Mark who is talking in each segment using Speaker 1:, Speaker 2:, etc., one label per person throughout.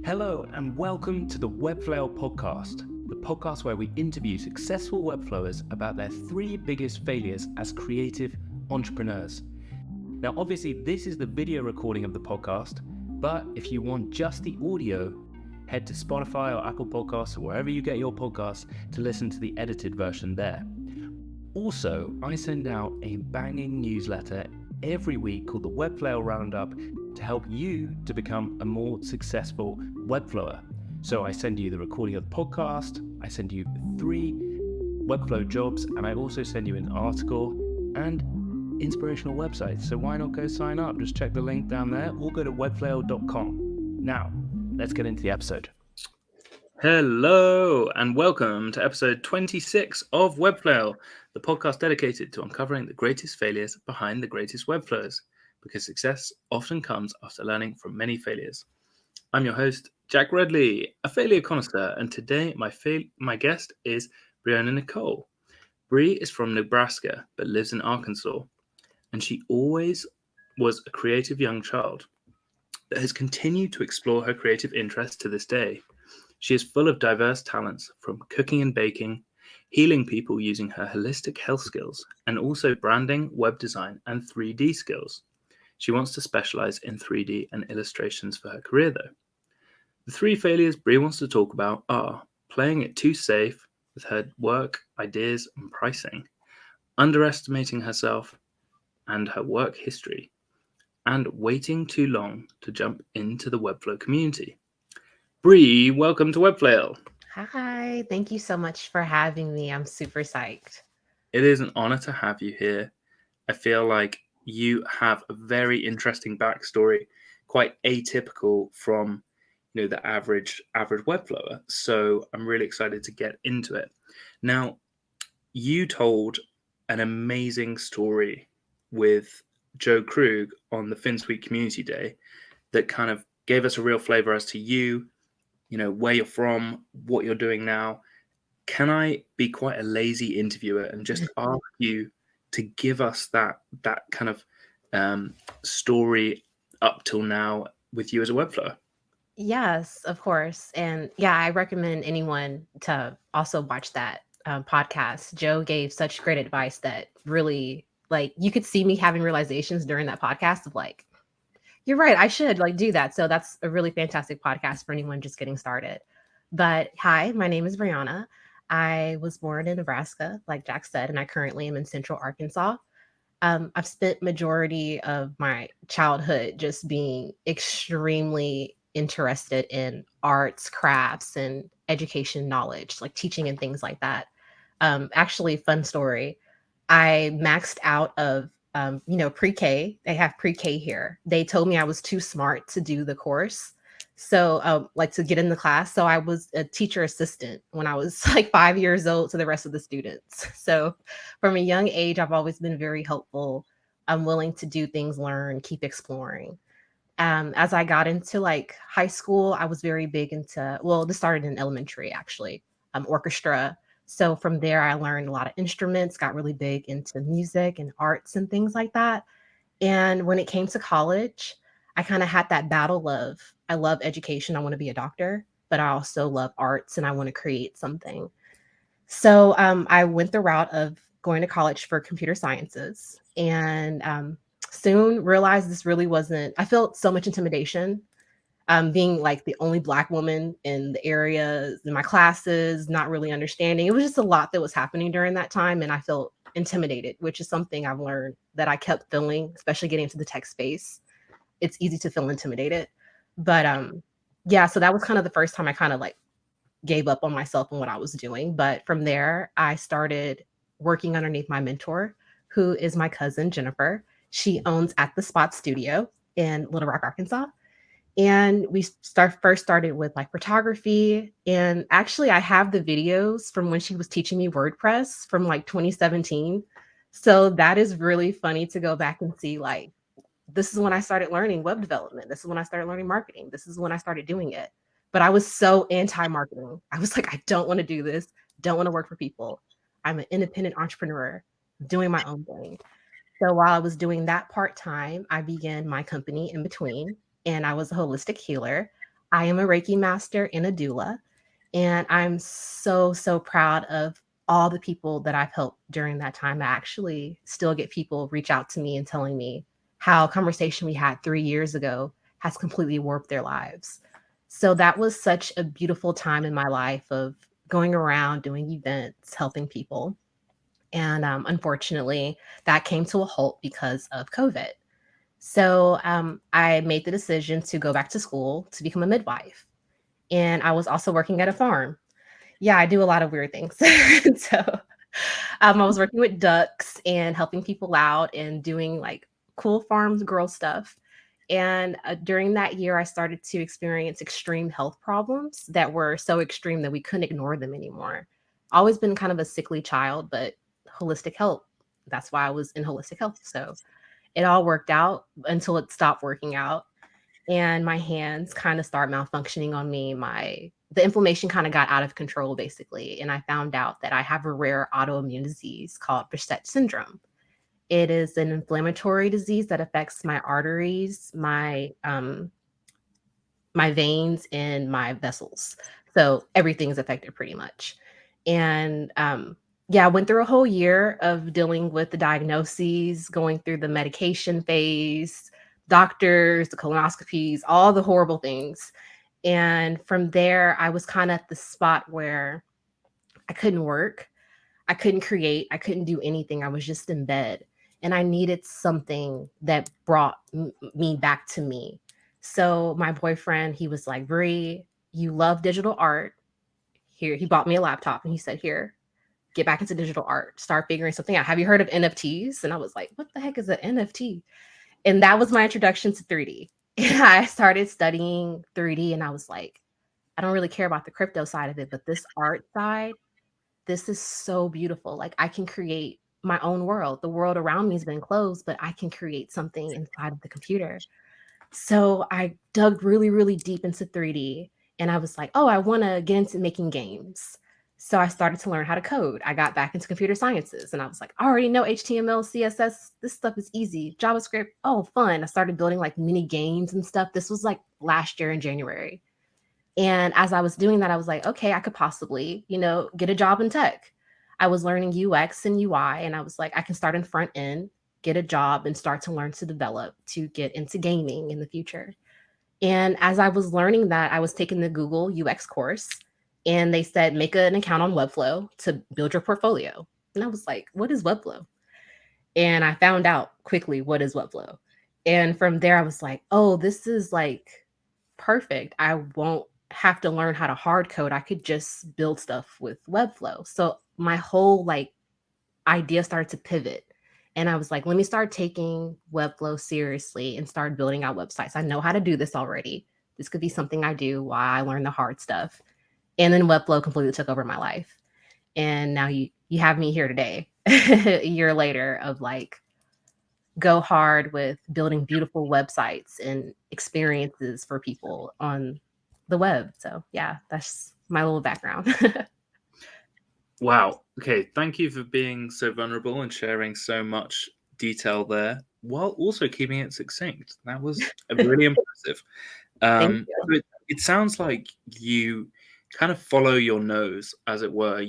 Speaker 1: Hello and welcome to the Webflail podcast, the podcast where we interview successful Webflowers about their 3 biggest failures as creative entrepreneurs. Now, obviously, this is the video recording of the podcast, but if you want just the audio, head to Spotify or Apple Podcasts or wherever you get your podcasts to listen to the edited version there. Also, I send out a banging newsletter every week called the Webflail Roundup to help you to become a more successful Webflower. So I send you the recording of the podcast, I send you 3 Webflow jobs, and I also send you an article and inspirational websites. So why not go sign up? Just check the link down there or go to webflail.com. Now, let's get into the episode. Hello and welcome to episode 26 of Webflail, the podcast dedicated to uncovering the greatest failures behind the greatest Webflows, because success often comes after learning from many failures. I'm your host, Jack Redley, a failure connoisseur, and today my guest is Breeona Nechole. Bree is from Nebraska but lives in Arkansas, and she always was a creative young child that has continued to explore her creative interests to this day. She is full of diverse talents, from cooking and baking, healing people using her holistic health skills, and also branding, web design, and 3D skills. She wants to specialise in 3D and illustrations for her career, though. The 3 failures Bree wants to talk about are playing it too safe with her work, ideas, and pricing, underestimating herself and her work history, and waiting too long to jump into the Webflow community. Bree, welcome to Webflail.
Speaker 2: Hi, thank you so much for having me. I'm super psyched.
Speaker 1: It is an honor to have you here. I feel like you have a very interesting backstory, quite atypical from the average Webflower. So I'm really excited to get into it. Now, you told an amazing story with Joe Krug on the FinSuite Community Day that kind of gave us a real flavor as to you, where you're from, what you're doing now. Can I be quite a lazy interviewer and just ask you to give us that kind of story up till now with you as a Webflower?
Speaker 2: Yes, of course. And yeah, I recommend anyone to also watch that podcast. Joe gave such great advice that really, like, you could see me having realizations during that podcast of like, you're right, I should like do that. So that's a really fantastic podcast for anyone just getting started. But hi, my name is Breeona. I was born in Nebraska, like Jack said, and I currently am in Central Arkansas. I've spent majority of my childhood just being extremely interested in arts, crafts, and education knowledge, like teaching and things like that. Actually, fun story. I maxed out of pre-K. They have pre-K here. They told me I was too smart to do the course. So, like to get in the class. So I was a teacher assistant when I was like 5 years old to the rest of the students. So from a young age, I've always been very helpful. I'm willing to do things, learn, keep exploring. As I got into like high school, I was very big into, well, this started in elementary actually, orchestra. So from there, I learned a lot of instruments, got really big into music and arts and things like that. And when it came to college, I kind of had that battle of, I love education, I want to be a doctor, but I also love arts and I want to create something. So I went the route of going to college for computer sciences and soon realized this really wasn't, I felt so much intimidation being like the only Black woman in the area, in my classes, not really understanding. It was just a lot that was happening during that time. And I felt intimidated, which is something I've learned that I kept feeling, especially getting into the tech space. It's easy to feel intimidated. But yeah, so that was kind of the first time I kind of like gave up on myself and what I was doing. But from there, I started working underneath my mentor, who is my cousin, Jennifer. She owns At the Spot Studio in Little Rock, Arkansas. And we first started with like photography. And actually, I have the videos from when she was teaching me WordPress from like 2017. So that is really funny to go back and see like, this is when I started learning web development. This is when I started learning marketing. This is when I started doing it. But I was so anti-marketing. I was like, I don't want to do this. Don't want to work for people. I'm an independent entrepreneur doing my own thing. So while I was doing that part time, I began my company in between, and I was a holistic healer. I am a Reiki master and a doula. And I'm so, so proud of all the people that I've helped during that time. I actually still get people reach out to me and telling me how a conversation we had 3 years ago has completely warped their lives. So that was such a beautiful time in my life of going around doing events, helping people. And unfortunately, that came to a halt because of COVID. So I made the decision to go back to school to become a midwife. And I was also working at a farm. Yeah, I do a lot of weird things. So I was working with ducks and helping people out and doing like cool farms girl stuff. And during that year, I started to experience extreme health problems that were so extreme that we couldn't ignore them anymore. Always been kind of a sickly child, but holistic health. That's why I was in holistic health. So it all worked out until it stopped working out. And my hands kind of start malfunctioning on me. The inflammation kind of got out of control basically. And I found out that I have a rare autoimmune disease called Behçet syndrome. It is an inflammatory disease that affects my arteries, my veins, and my vessels. So everything is affected pretty much. And yeah, I went through a whole year of dealing with the diagnoses, going through the medication phase, doctors, the colonoscopies, all the horrible things. And from there, I was kind of at the spot where I couldn't work. I couldn't create. I couldn't do anything. I was just in bed. And I needed something that brought me back to me. So my boyfriend, he was like, Bree, you love digital art. Here, he bought me a laptop and he said, here, get back into digital art, start figuring something out. Have you heard of NFTs? And I was like, what the heck is an NFT? And that was my introduction to 3D. And I started studying 3D and I was like, I don't really care about the crypto side of it, but this art side, this is so beautiful. Like I can create my own world. The world around me has been closed, but I can create something inside of the computer. So I dug really, really deep into 3D and I was like, oh, I want to get into making games. So I started to learn how to code. I got back into computer sciences and I was like, I already know HTML, CSS. This stuff is easy. JavaScript, oh, fun. I started building like mini games and stuff. This was like last year in January. And as I was doing that, I was like, okay, I could possibly, get a job in tech. I was learning UX and UI, and I was like, I can start in front end, get a job, and start to learn to develop to get into gaming in the future. And as I was learning that, I was taking the Google UX course, and they said, make an account on Webflow to build your portfolio. And I was like, what is Webflow? And I found out quickly what is Webflow. And from there, I was like, oh, this is like perfect. I won't have to learn how to hard code. I could just build stuff with Webflow. So my whole like idea started to pivot. And I was like, let me start taking Webflow seriously and start building out websites. I know how to do this already. This could be something I do while I learn the hard stuff. And then Webflow completely took over my life. And now you have me here today, a year later of like go hard with building beautiful websites and experiences for people on the web. So yeah, that's my little background.
Speaker 1: Wow. Okay. Thank you for being so vulnerable and sharing so much detail there while also keeping it succinct. That was really impressive.
Speaker 2: Thank you.
Speaker 1: It sounds like you kind of follow your nose, as it were.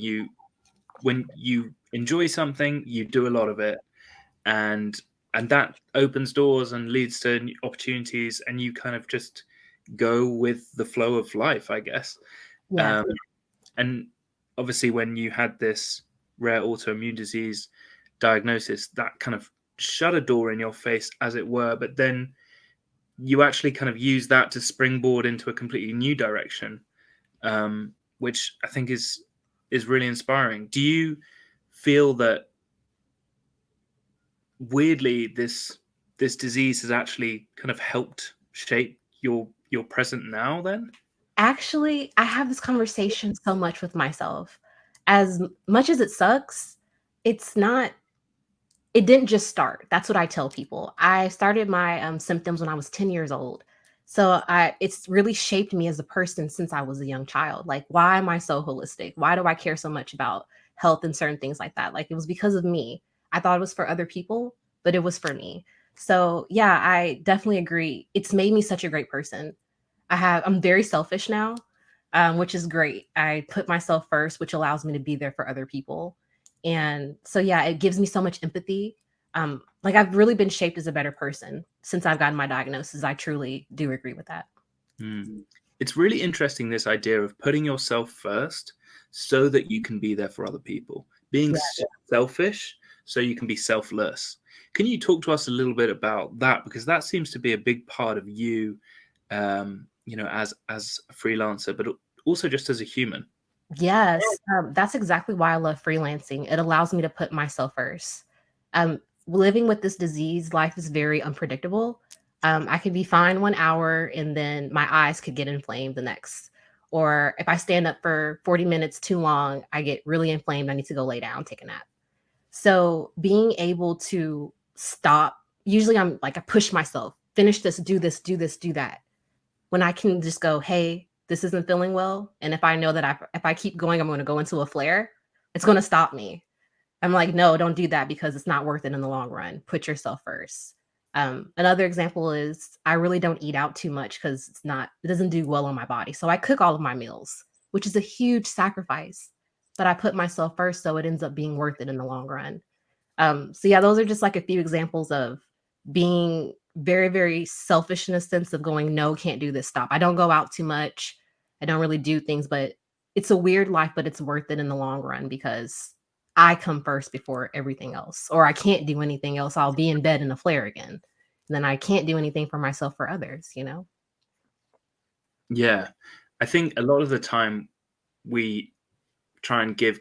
Speaker 1: When you enjoy something, you do a lot of it, and that opens doors and leads to new opportunities, and you kind of just go with the flow of life, I guess.
Speaker 2: Yes.
Speaker 1: And obviously, when you had this rare autoimmune disease diagnosis, that kind of shut a door in your face, as it were. But then you actually kind of use that to springboard into a completely new direction, which I think is really inspiring. Do you feel that weirdly this disease has actually kind of helped shape your present now? Then,
Speaker 2: Actually, I have this conversation so much with myself. As much as it sucks, it's not it didn't just start. That's what I tell people. I started my symptoms when I was 10 years old. So it's really shaped me as a person since I was a young child. Like, why am I so holistic? Why do I care so much about health and certain things like that? Like, it was because of me. I thought it was for other people, but it was for me. So yeah, I definitely agree. It's made me such a great person. I'm very selfish now, which is great. I put myself first, which allows me to be there for other people. And so, yeah, it gives me so much empathy. Like I've really been shaped as a better person since I've gotten my diagnosis. I truly do agree with that.
Speaker 1: It's really interesting, this idea of putting yourself first so that you can be there for other people, being selfish so you can be selfless. Can you talk to us a little bit about that? Because that seems to be a big part of you, as a freelancer, but also just as a human.
Speaker 2: Yes, that's exactly why I love freelancing. It allows me to put myself first. Living with this disease, life is very unpredictable. I could be fine 1 hour and then my eyes could get inflamed the next. Or if I stand up for 40 minutes too long, I get really inflamed. I need to go lay down, take a nap. So being able to stop, usually I'm like, I push myself, finish this, do this, do this, do that. When I can just go, hey, this isn't feeling well. And if I know that if I keep going, I'm going to go into a flare, it's going to stop me. I'm like, no, don't do that because it's not worth it in the long run. Put yourself first. Another example is I really don't eat out too much because it doesn't do well on my body. So I cook all of my meals, which is a huge sacrifice, but I put myself first. So it ends up being worth it in the long run. So yeah, those are just like a few examples of being very, very selfish in a sense of going, no, can't do this, stop. I don't go out too much. I don't really do things, but it's a weird life, but it's worth it in the long run because I come first before everything else, or I can't do anything else. I'll be in bed in a flare again. And then I can't do anything for myself or others, you know?
Speaker 1: Yeah. I think a lot of the time we try and give,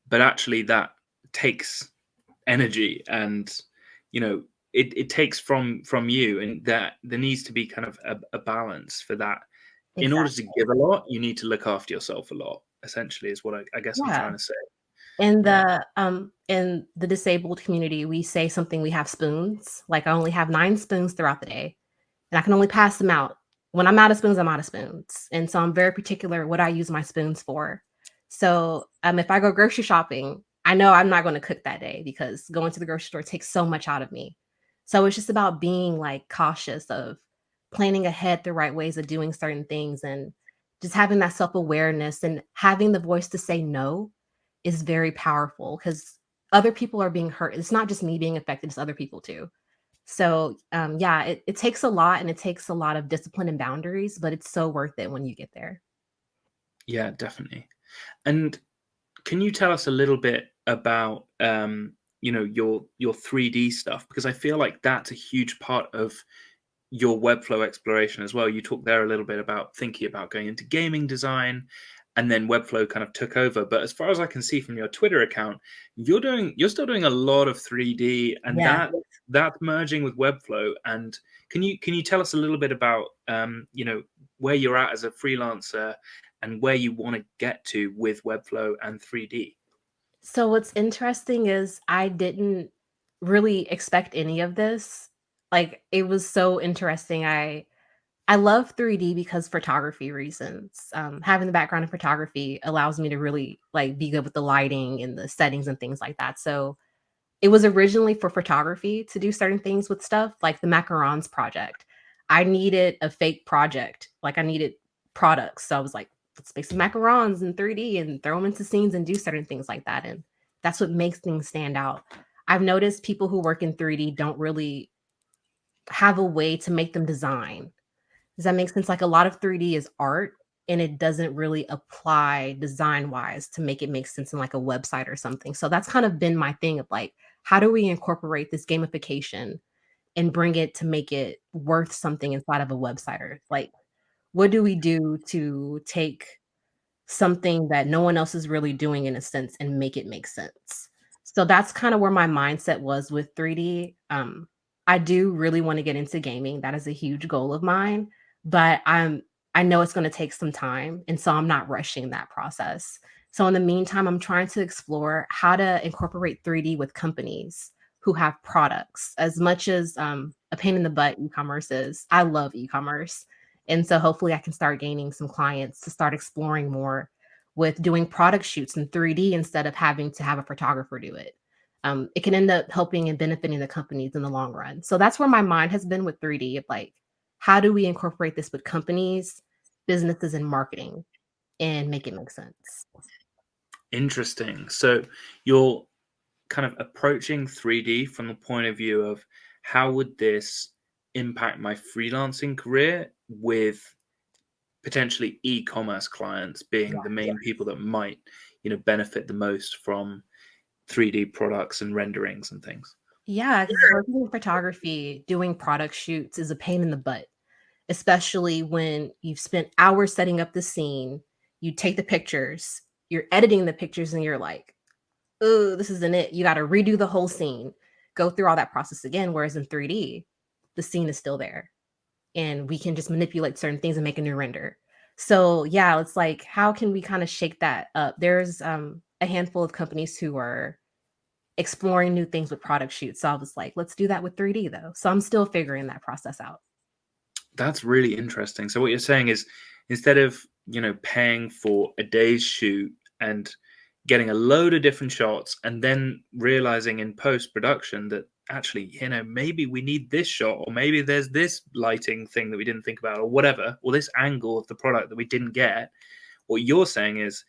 Speaker 1: but actually that takes energy, and it takes from you, and that there needs to be kind of a balance for that. In order to
Speaker 2: Exactly.
Speaker 1: give a lot, you need to look after yourself a lot, essentially, is what I guess I'm
Speaker 2: Yeah.
Speaker 1: trying to say. Yeah.
Speaker 2: In the disabled community, we say something, we have spoons. Like I only have 9 spoons throughout the day, and I can only pass them out. When I'm out of spoons, I'm out of spoons. And so I'm very particular what I use my spoons for. So if I go grocery shopping, I know I'm not going to cook that day because going to the grocery store takes so much out of me. So it's just about being like cautious of planning ahead the right ways of doing certain things and just having that self-awareness and having the voice to say no is very powerful because other people are being hurt. It's not just me being affected, it's other people too. So yeah, it takes a lot and it takes a lot of discipline and boundaries, but it's so worth it when you get there.
Speaker 1: Yeah, definitely. And can you tell us a little bit about your 3D stuff? Because I feel like that's a huge part of your Webflow exploration as well. You talked there a little bit about thinking about going into gaming design, and then Webflow kind of took over. But as far as I can see from your Twitter account, you're still doing a lot of 3D, and
Speaker 2: Yeah.
Speaker 1: that's merging with Webflow. And can you tell us a little bit about where you're at as a freelancer and where you want to get to with Webflow and 3D?
Speaker 2: So what's interesting is I didn't really expect any of this. Like it was so interesting. I love 3D because photography reasons. Having the background in photography allows me to really like be good with the lighting and the settings and things like that. So it was originally for photography to do certain things with stuff like the macarons project. I needed a fake project. Like I needed products. So I was like, let's make some macarons in 3D and throw them into scenes and do certain things like that. And that's what makes things stand out. I've noticed people who work in 3D don't really have a way to make them design. Does that make sense? Like a lot of 3D is art and it doesn't really apply design wise to make it make sense in like a website or something. So that's kind of been my thing of like, how do we incorporate this gamification and bring it to make it worth something inside of a website? Or like, what do we do to take something that no one else is really doing in a sense and make it make sense? So that's kind of where my mindset was with 3D. I do really want to get into gaming. That is a huge goal of mine, but I know it's going to take some time, and so I'm not rushing that process. So in the meantime, I'm trying to explore how to incorporate 3D with companies who have products. As much as a pain in the butt e-commerce is, I love e-commerce. And so hopefully I can start gaining some clients to start exploring more with doing product shoots in 3D instead of having to have a photographer do it. It can end up helping and benefiting the companies in the long run. So that's where my mind has been with 3D. Of like, how do we incorporate this with companies, businesses, and marketing and make it make sense?
Speaker 1: Interesting. So you're kind of approaching 3D from the point of view of how would this impact my freelancing career, with potentially e-commerce clients being the main people that might, benefit the most from 3D products and renderings and things.
Speaker 2: Yeah, because working in photography, doing product shoots is a pain in the butt, especially when you've spent hours setting up the scene. You take the pictures, you're editing the pictures, and you're like, oh, this isn't it. You got to redo the whole scene, go through all that process again. Whereas in 3D, the scene is still there and we can just manipulate certain things and make a new render. So, yeah, it's like, how can we kind of shake that up? There's a handful of companies who are exploring new things with product shoots. So I was like, let's do that with 3D though. So I'm still figuring that process out.
Speaker 1: That's really interesting. So what you're saying is, instead of, paying for a day's shoot and getting a load of different shots and then realizing in post-production that actually, maybe we need this shot, or maybe there's this lighting thing that we didn't think about, or whatever, or this angle of the product that we didn't get. What you're saying is,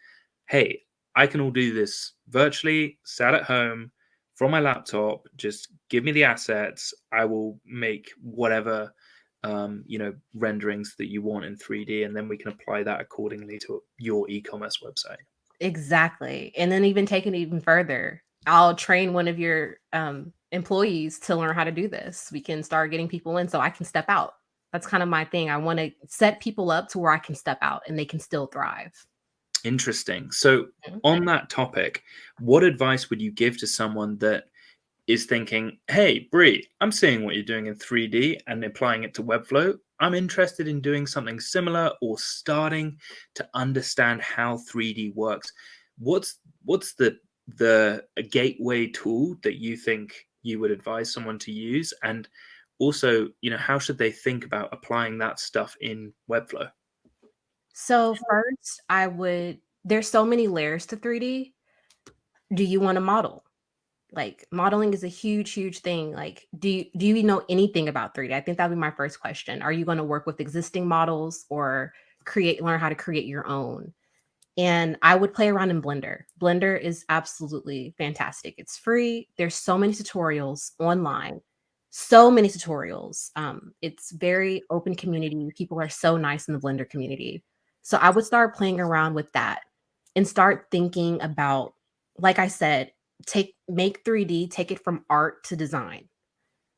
Speaker 1: hey, I can all do this virtually, sat at home from my laptop. Just give me the assets. I will make whatever renderings that you want in 3D, and then we can apply that accordingly to your e-commerce website.
Speaker 2: Exactly. And then even taking it even further, I'll train one of your employees to learn how to do this. We can start getting people in so I can step out. That's kind of my thing. I want to set people up to where I can step out and they can still thrive.
Speaker 1: Interesting. So on that topic, what advice would you give to someone that is thinking, hey, Bree, I'm seeing what you're doing in 3D and applying it to Webflow. I'm interested in doing something similar, or starting to understand how 3D works. What's the gateway tool that you think you would advise someone to use? And also, how should they think about applying that stuff in Webflow?
Speaker 2: So first, there's so many layers to 3D. Do you want to model? Like, modeling is a huge, huge thing. Like, do you know anything about 3D? I think that'd be my first question. Are you going to work with existing models or learn how to create your own? And I would play around in Blender. Blender is absolutely fantastic. It's free. There's so many tutorials online. So many tutorials. It's very open community. People are so nice in the Blender community. So I would start playing around with that and start thinking about, like I said, make 3D, take it from art to design.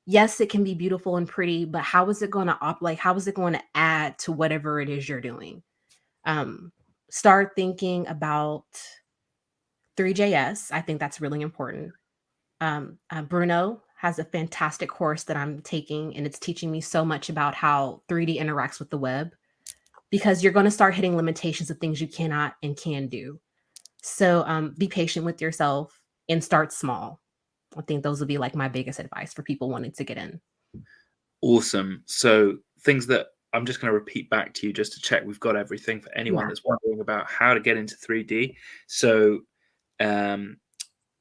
Speaker 2: Yes, it can be beautiful and pretty, but how is it going to how is it going to add to whatever it is you're doing? Start thinking about 3JS. I think that's really important. Bruno has a fantastic course that I'm taking, and it's teaching me so much about how 3D interacts with the web, because you're going to start hitting limitations of things you cannot and can do. So be patient with yourself and start small. I think those would be like my biggest advice for people wanting to get in.
Speaker 1: Awesome. So things that I'm just going to repeat back to you just to check we've got everything for anyone
Speaker 2: Yeah.
Speaker 1: that's wondering about how to get into 3D. So learn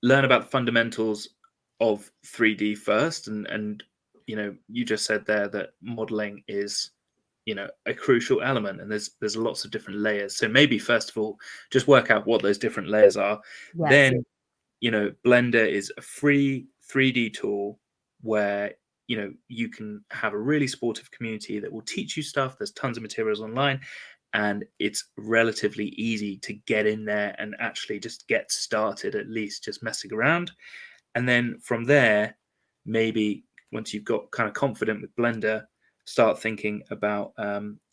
Speaker 1: about the fundamentals of 3D first, and you just said there that modeling is a crucial element, and there's lots of different layers. So maybe first of all, just work out what those different layers are.
Speaker 2: Yes.
Speaker 1: Then Blender is a free 3D tool where you can have a really supportive community that will teach you stuff. There's tons of materials online, and it's relatively easy to get in there and actually just get started, at least just messing around. And then from there, maybe once you've got kind of confident with Blender, start thinking about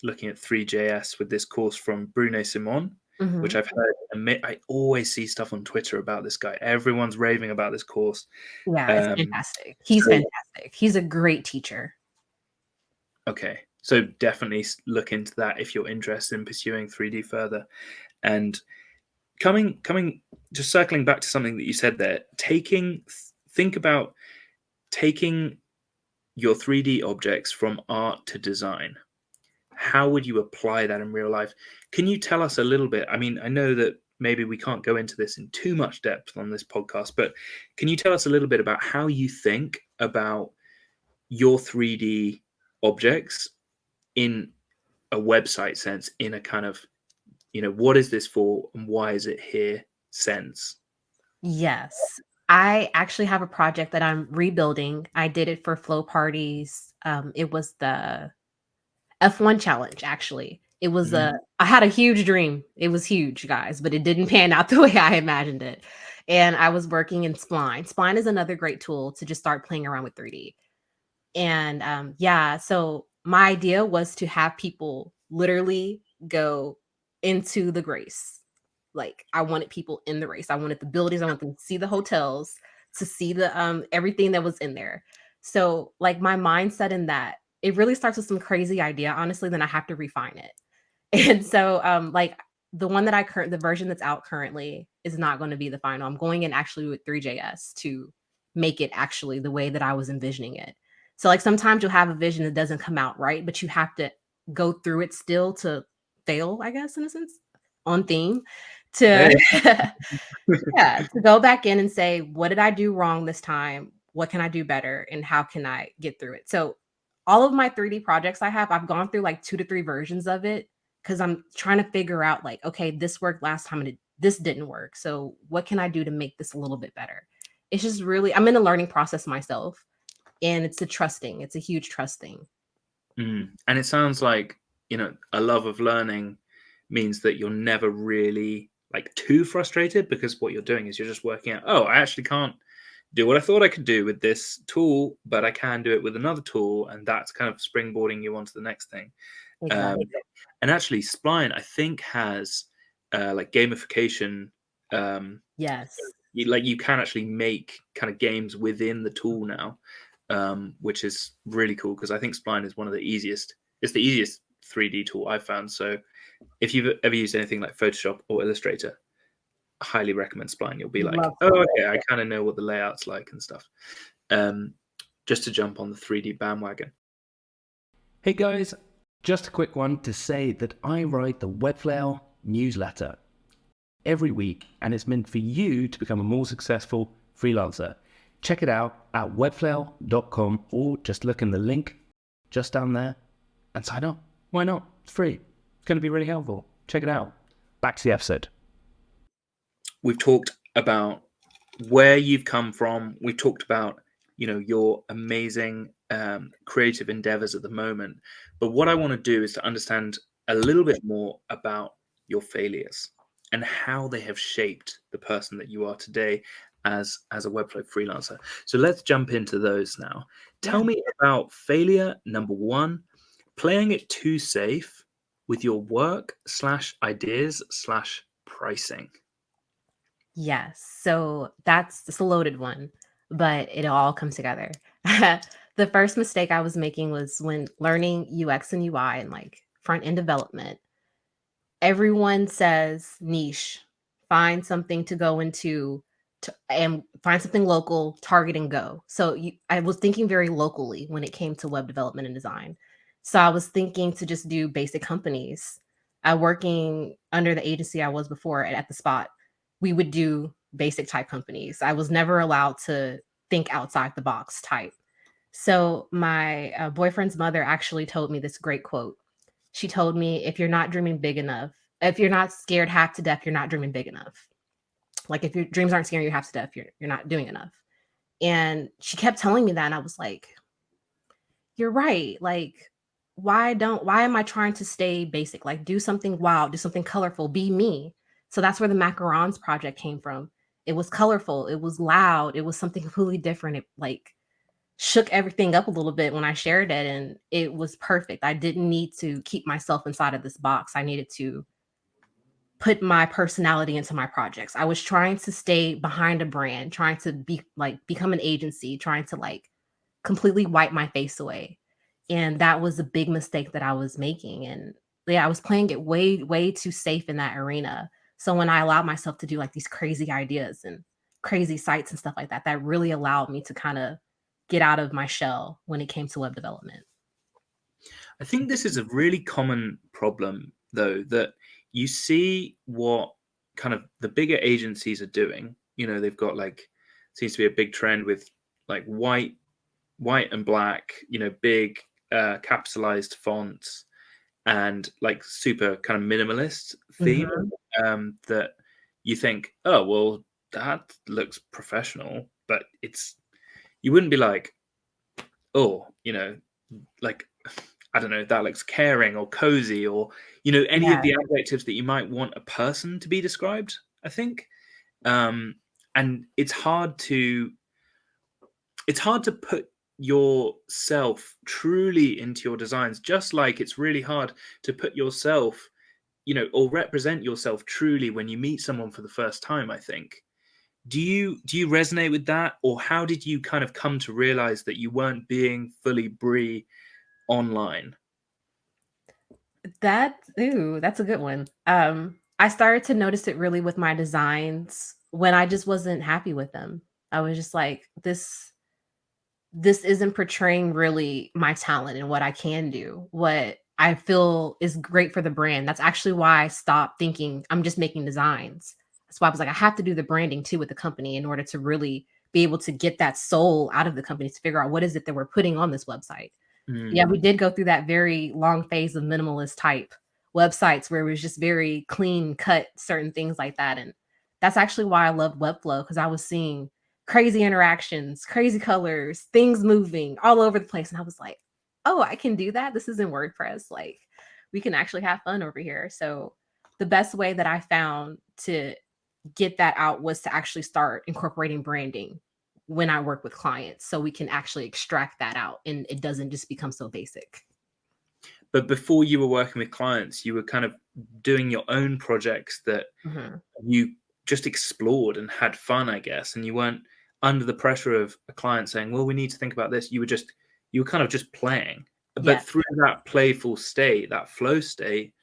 Speaker 1: looking at 3JS with this course from Bruno Simon, which I've heard. I always see stuff on Twitter about this guy. Everyone's raving about this course.
Speaker 2: Yeah, it's fantastic. He's fantastic. He's a great teacher.
Speaker 1: Okay, so definitely look into that if you're interested in pursuing 3D further. And just circling back to something that you said there, think about taking your 3D objects from art to design. How would you apply that in real life? Can you tell us a little bit? I mean, I know that maybe we can't go into this in too much depth on this podcast, but can you tell us a little bit about how you think about your 3D objects in a website sense, in a kind of, what is this for and why is it here sense?
Speaker 2: Yes. I actually have a project that I'm rebuilding. I did it for Flow Parties. It was the F1 challenge, actually. It was
Speaker 1: Mhm.
Speaker 2: I had a huge dream. It was huge, guys, but it didn't pan out the way I imagined it. And I was working in Spline. Spline is another great tool to just start playing around with 3D. And yeah, so my idea was to have people literally go into the grace. Like I wanted people in the race. I wanted the buildings. I wanted them to see the hotels, to see the everything that was in there. So like my mindset in that, it really starts with some crazy idea, honestly, then I have to refine it. And so like the version that's out currently is not going to be the final. I'm going in actually with 3JS to make it actually the way that I was envisioning it. So like sometimes you'll have a vision that doesn't come out right, but you have to go through it still to fail, I guess, in a sense, on theme to
Speaker 1: Hey.
Speaker 2: yeah, to go back in and say, what did I do wrong this time? What can I do better? And how can I get through it? So all of my 3D projects I've gone through like 2 to 3 versions of it because I'm trying to figure out like, okay, this worked last time and this didn't work. So what can I do to make this a little bit better? It's just really, I'm in a learning process myself, and it's a huge trust thing.
Speaker 1: And it sounds like, a love of learning means that you're never really like too frustrated, because what you're doing is you're just working out, oh, I actually can't do what I thought I could do with this tool, but I can do it with another tool, and that's kind of springboarding you onto the next thing. Um,
Speaker 2: Exactly.
Speaker 1: and actually, Spline, I think, has like gamification.
Speaker 2: Yes.
Speaker 1: You can actually make kind of games within the tool now, which is really cool, because I think Spline is one of the easiest. It's the easiest 3D tool I've found. So if you've ever used anything like Photoshop or Illustrator, I highly recommend Spline. You'll be like,
Speaker 2: Love
Speaker 1: oh,
Speaker 2: fun.
Speaker 1: okay, I kind of know what the layout's like and stuff. Um, just to jump on the 3D bandwagon.
Speaker 3: Hey guys, just a quick one to say that I write the Webflail newsletter every week, and it's meant for you to become a more successful freelancer. Check it out at webflail.com, or just look in the link just down there and sign up. Why not? It's free. It's going to be really helpful. Check it out. Back to the episode.
Speaker 1: We've talked about where you've come from. We've talked about, your amazing creative endeavors at the moment. But what I want to do is to understand a little bit more about your failures and how they have shaped the person that you are today as a Webflow freelancer. So let's jump into those now. Tell
Speaker 2: Yeah.
Speaker 1: me about failure number one: playing it too safe with your work/ideas/pricing.
Speaker 2: Yes. So it's a loaded one, but it all comes together. The first mistake I was making was when learning UX and UI and like front end development. Everyone says niche, find something to go into and find something local, target and go. So I was thinking very locally when it came to web development and design. So I was thinking to just do basic companies. Working under the agency I was before at the spot, we would do basic type companies. I was never allowed to think outside the box type. So my boyfriend's mother actually told me this great quote. She told me, if you're not dreaming big enough, if you're not scared half to death, you're not dreaming big enough. Like if your dreams aren't scaring you half to death, you're not doing enough. And she kept telling me that, and I was like, you're right. Like, why am I trying to stay basic? Like, do something wild, do something colorful, be me. So that's where the macarons project came from. It was colorful, it was loud, it was something completely different. It like shook everything up a little bit when I shared it, and it was perfect. I didn't need to keep myself inside of this box. I needed to put my personality into my projects. I was trying to stay behind a brand, trying to become an agency, trying to like completely wipe my face away. And that was a big mistake that I was making. And yeah, I was playing it way, way too safe in that arena. So when I allowed myself to do like these crazy ideas and crazy sites and stuff like that, that really allowed me to kind of get out of my shell when it came to web development.
Speaker 1: I think this is a really common problem, though, that you see what kind of the bigger agencies are doing. They've got like, seems to be a big trend with like white and black, big capitalized fonts, and like super kind of minimalist theme,
Speaker 2: Mhm.
Speaker 1: that you think, oh, well, that looks professional, but you wouldn't be like, oh, like, I don't know, that looks caring or cozy, or any of
Speaker 2: Yeah.
Speaker 1: the adjectives that you might want a person to be described, I think. And it's hard to put yourself truly into your designs, just like it's really hard to put yourself, or represent yourself truly when you meet someone for the first time, I think. Do you resonate with that, or how did you kind of come to realize that you weren't being fully Bree online?
Speaker 2: That's a good one. I started to notice it really with my designs when I just wasn't happy with them. I was just like, this isn't portraying really my talent and what I can do, what I feel is great for the brand. That's actually why I stopped thinking I'm just making designs. That's why I was like, I have to do the branding too with the company in order to really be able to get that soul out of the company to figure out what is it that we're putting on this website. Yeah,
Speaker 1: Mm.
Speaker 2: we did go through that very long phase of minimalist type websites where it was just very clean cut, certain things like that. And that's actually why I love Webflow, because I was seeing crazy interactions, crazy colors, things moving all over the place. And I was like, oh, I can do that. This isn't WordPress. Like, we can actually have fun over here. So the best way that I found to get that out was to actually start incorporating branding when I work with clients so we can actually extract that out and it doesn't just become so basic.
Speaker 1: But before you were working with clients, you were kind of doing your own projects that
Speaker 2: Mhm.
Speaker 1: you just explored and had fun, I guess, and you weren't under the pressure of a client saying, well, we need to think about this. You were kind of just playing.
Speaker 2: Yeah.
Speaker 1: But through that playful state, that flow state,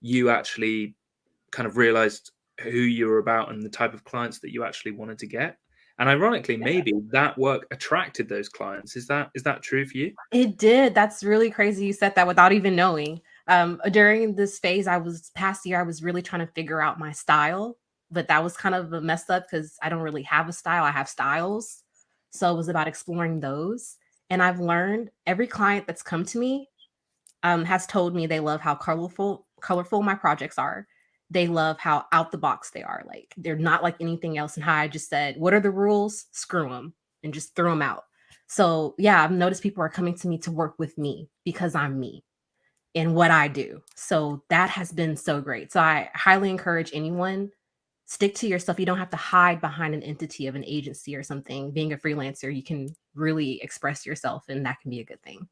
Speaker 1: you actually kind of realized who you were about and the type of clients that you actually wanted to get. And ironically,
Speaker 2: Yeah.
Speaker 1: maybe that work attracted those clients. Is that true for you?
Speaker 2: It did. That's really crazy you said that without even knowing. During this phase, past year, I was really trying to figure out my style, but that was kind of a messed up because I don't really have a style. I have styles. So it was about exploring those. And I've learned every client that's come to me has told me they love how colorful my projects are. They love how out the box they are. Like they're not like anything else. And how I just said, what are the rules? Screw them and just throw them out. So yeah, I've noticed people are coming to me to work with me because I'm me and what I do. So that has been so great. So I highly encourage anyone, stick to yourself. You don't have to hide behind an entity of an agency or something. Being a freelancer, you can really express yourself and that can be a good thing.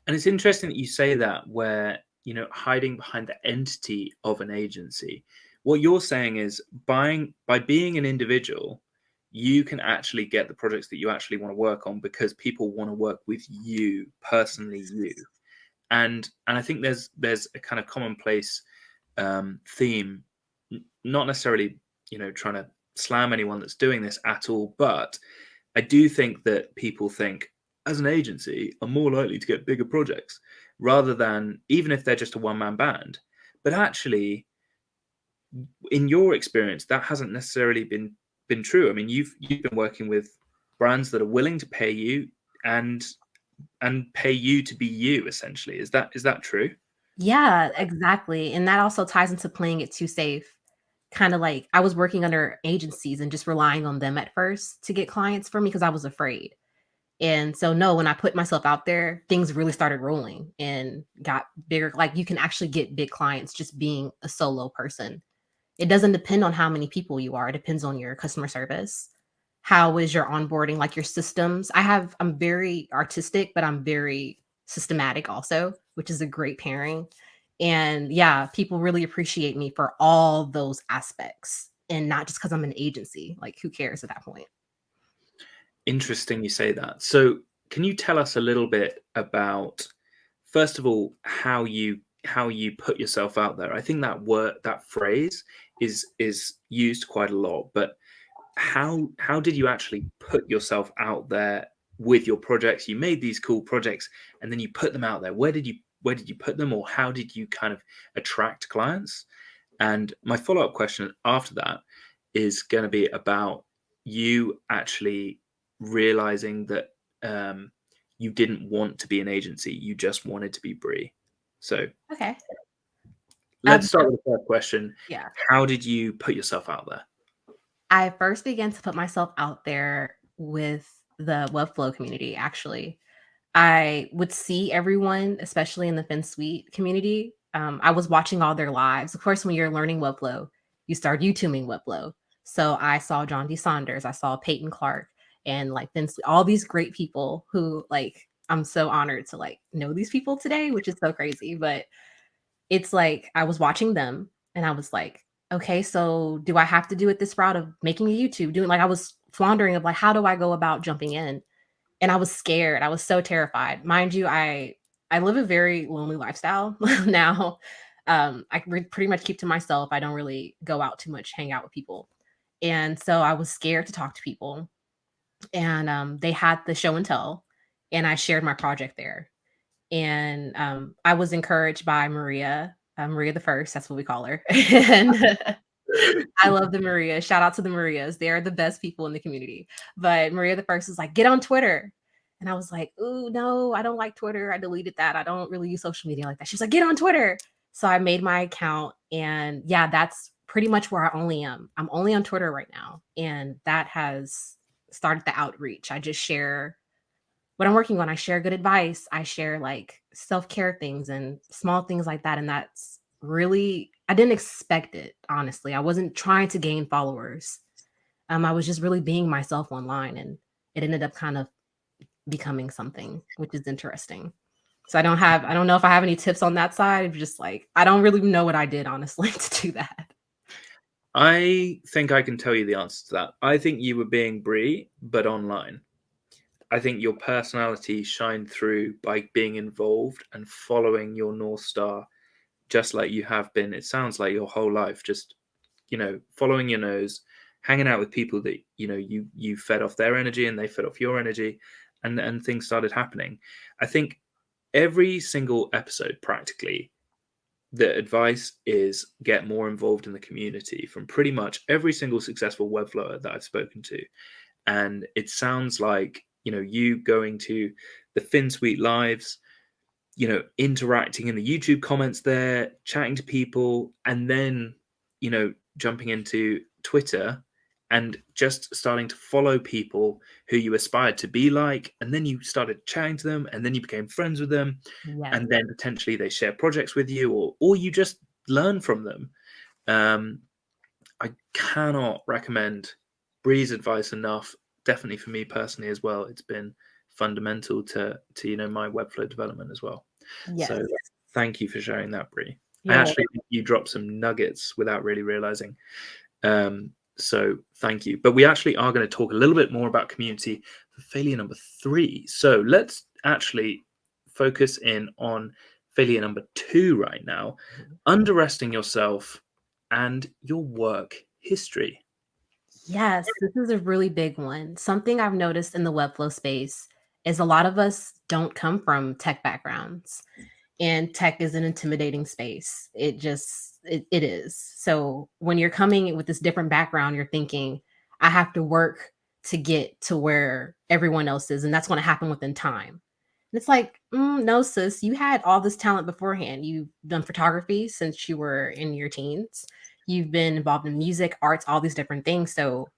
Speaker 1: And it's interesting that you say that, where, hiding behind the entity of an agency. What you're saying is by being an individual, you can actually get the projects that you actually want to work on because people want to work with you, personally you. And I think there's a kind of commonplace theme, not necessarily, trying to slam anyone that's doing this at all, but I do think that people think, as an agency, I'm more likely to get bigger projects rather than, even if they're just a one-man band. But actually, in your experience, that hasn't necessarily been true. I mean, you've been working with brands that are willing to pay you and pay you to be you, essentially. Is that true?
Speaker 2: Yeah, exactly, and that also ties into playing it too safe. Kinda like I was working under agencies and just relying on them at first to get clients for me because I was afraid. And so, no, when I put myself out there, things really started rolling and got bigger. Like, you can actually get big clients just being a solo person. It doesn't depend on how many people you are, it depends on your customer service. How is your onboarding, like your systems? I'm very artistic, but I'm very systematic also, which is a great pairing. And yeah, people really appreciate me for all those aspects and not just because I'm an agency. Like, who cares at that point?
Speaker 1: Interesting you say that. So, can you tell us a little bit about, first of all, how you put yourself out there? I think that phrase is used quite a lot, but how did you actually put yourself out there with your projects? You made these cool projects and then you put them out there. Where did you put them, or how did you kind of attract clients? And my follow-up question after that is going to be about you actually realizing that, you didn't want to be an agency, you just wanted to be Bree. So
Speaker 2: Okay.
Speaker 1: let's start with the first question.
Speaker 2: Yeah.
Speaker 1: How did you put yourself out there?
Speaker 2: I first began to put myself out there with the Webflow community, actually. I would see everyone, especially in the FinSuite community. I was watching all their lives. Of course, when you're learning Webflow, you start YouTubing Webflow. So I saw John D. Saunders, I saw Peyton Clark, and like FinSuite, all these great people who like I'm so honored to like know these people today, which is so crazy. But it's like I was watching them and I was like, okay, so do I have to do it this route of making a YouTube? Doing like I was floundering of like, how do I go about jumping in? And I was scared. I was so terrified. Mind you, I live a very lonely lifestyle now. Pretty much keep to myself. I don't really go out too much, hang out with people. And so I was scared to talk to people. And they had the show and tell, and I shared my project there. And I was encouraged by Maria, Maria the First. That's what we call her. And I love the Maria. Shout out to the Marias. They are the best people in the community. But Maria the First is like, get on Twitter. And I was like, ooh, no, I don't like Twitter. I deleted that. I don't really use social media like that. She's like, get on Twitter. So I made my account. And yeah, that's pretty much where I only am. I'm only on Twitter right now. And that has started the outreach. I just share what I'm working on. I share good advice. I share like self-care things and small things like that. And that's really, I didn't expect it, honestly. I wasn't trying to gain followers. I was just really being myself online, and it ended up kind of becoming something, which is interesting. So I don't know if I have any tips on that side. Just like, I don't really know what I did, honestly, to do that.
Speaker 1: I think I can tell you the answer to that. I think you were being Bree, but online. I think your personality shined through by being involved and following your North Star, just like you have been. It sounds like your whole life, just, following your nose, hanging out with people that, you fed off their energy and they fed off your energy, and things started happening. I think every single episode, practically, the advice is get more involved in the community from pretty much every single successful Webflower that I've spoken to. And it sounds like, you going to the FinSuite lives, interacting in the YouTube comments there, chatting to people, and then, jumping into Twitter and just starting to follow people who you aspired to be like. And then you started chatting to them, and then you became friends with them.
Speaker 2: Yes.
Speaker 1: And then potentially they share projects with you, or you just learn from them. I cannot recommend Bree's advice enough. Definitely for me personally as well. It's been fundamental to my Webflow development as well.
Speaker 2: Yes.
Speaker 1: So thank you for sharing that, Bree.
Speaker 2: You're
Speaker 1: I actually think you dropped some nuggets without really realizing. So thank you. But we actually are going to talk a little bit more about community for failure number 3. So let's actually focus in on failure number 2 right now. Underestimating yourself and your work history.
Speaker 2: Yes, this is a really big one. Something I've noticed in the Webflow space is a lot of us don't come from tech backgrounds, and tech is an intimidating space. It is. So when you're coming with this different background, you're thinking, I have to work to get to where everyone else is, and that's going to happen within time. And it's like, no, sis, you had all this talent beforehand. You've done photography since you were in your teens. You've been involved in music, arts, all these different things. So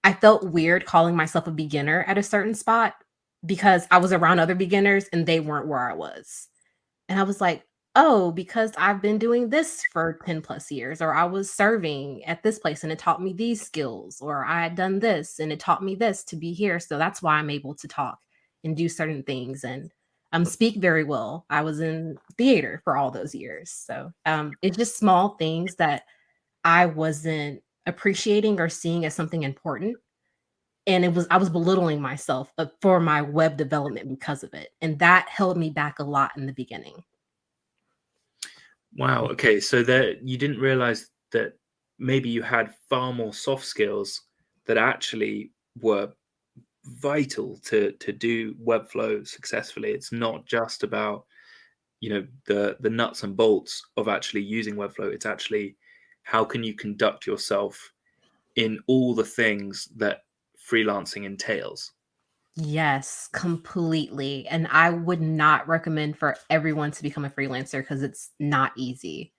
Speaker 2: I felt weird calling myself a beginner at a certain spot because I was around other beginners and they weren't where I was. And I was like, oh, because I've been doing this for 10 plus years, or I was serving at this place and it taught me these skills, or I had done this and it taught me this to be here. So that's why I'm able to talk and do certain things and speak very well. I was in theater for all those years. So it's just small things that I wasn't appreciating or seeing as something important. And I was belittling myself for my web development because of it. And that held me back a lot in the beginning.
Speaker 1: Wow. Okay. So that you didn't realize that maybe you had far more soft skills that actually were vital to do Webflow successfully. It's not just about, the nuts and bolts of actually using Webflow. It's actually how can you conduct yourself in all the things that freelancing entails.
Speaker 2: Yes, completely. And I would not recommend for everyone to become a freelancer because it's not easy,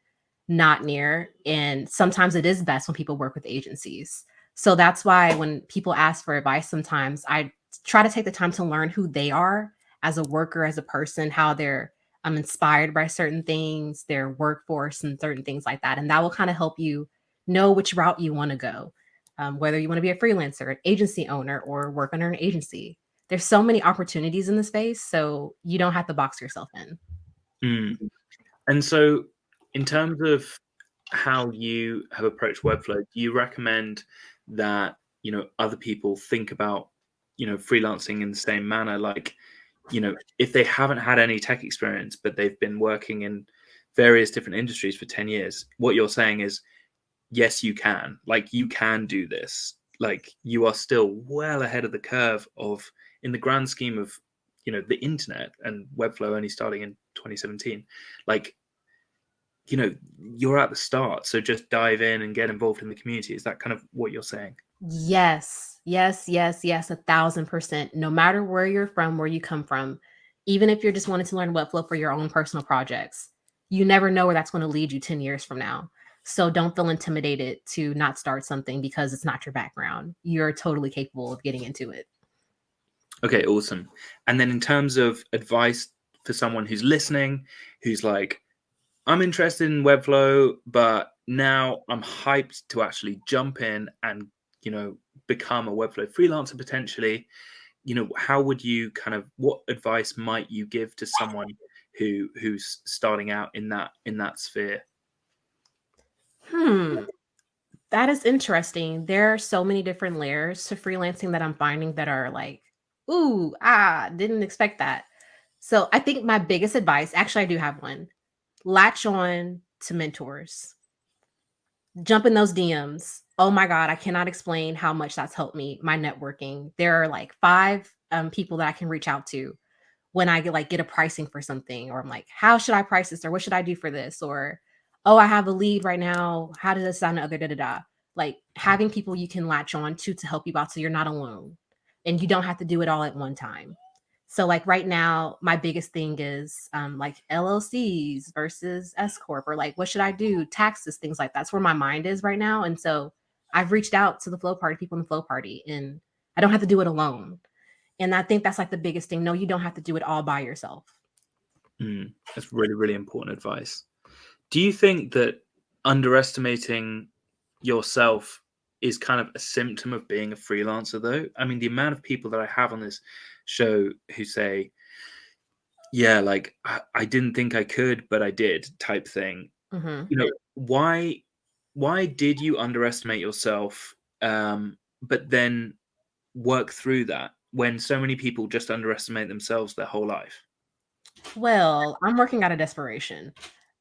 Speaker 2: not near. And sometimes it is best when people work with agencies. So that's why when people ask for advice, sometimes I try to take the time to learn who they are as a worker, as a person, how they're inspired by certain things, their workforce, and certain things like that. And that will kind of help you know which route you want to go, whether you want to be a freelancer, an agency owner, or work under an agency. There's so many opportunities in the space, so you don't have to box yourself in.
Speaker 1: Mm. And so, in terms of how you have approached Webflow, do you recommend that other people think about freelancing in the same manner? Like, if they haven't had any tech experience, but they've been working in various different industries for 10 years, what you're saying is, yes, you can. Like, you can do this. Like, you are still well ahead of the curve of, in the grand scheme of, the internet, and Webflow only starting in 2017. Like, you're at the start. So just dive in and get involved in the community. Is that kind of what you're saying?
Speaker 2: Yes, yes, yes, yes, 1,000%. No matter where you're from, where you come from, even if you're just wanting to learn Webflow for your own personal projects, you never know where that's going to lead you 10 years from now. So don't feel intimidated to not start something because it's not your background. You're totally capable of getting into it.
Speaker 1: Okay, awesome. And then in terms of advice for someone who's listening, who's like, I'm interested in Webflow, but now I'm hyped to actually jump in and, become a Webflow freelancer potentially. How would you what advice might you give to someone who's starting out in that sphere?
Speaker 2: That is interesting. There are so many different layers to freelancing that I'm finding that are like, ooh, didn't expect that. So I think my biggest advice, actually, I do have one. Latch on to mentors. Jump in those DMs. Oh my God, I cannot explain how much that's helped me, my networking. There are like 5 people that I can reach out to when I get a pricing for something, or I'm like, how should I price this, or what should I do for this, or oh, I have a lead right now. How does this sound? Other da da da. Like having people you can latch on to help you out, so you're not alone, and you don't have to do it all at one time. So like right now, my biggest thing is like LLCs versus S corp, or like what should I do, taxes, things like that's where my mind is right now. And so I've reached out to the flow party, people in the flow party, and I don't have to do it alone. And I think that's like the biggest thing. No, you don't have to do it all by yourself.
Speaker 1: That's really, really important advice. Do you think that underestimating yourself is kind of a symptom of being a freelancer, though? I mean, the amount of people that I have on this show who say, yeah, like I didn't think I could, but I did, type thing.
Speaker 2: Hmm.
Speaker 1: Why did you underestimate yourself, but then work through that when so many people just underestimate themselves their whole life?
Speaker 2: Well, I'm working out of desperation.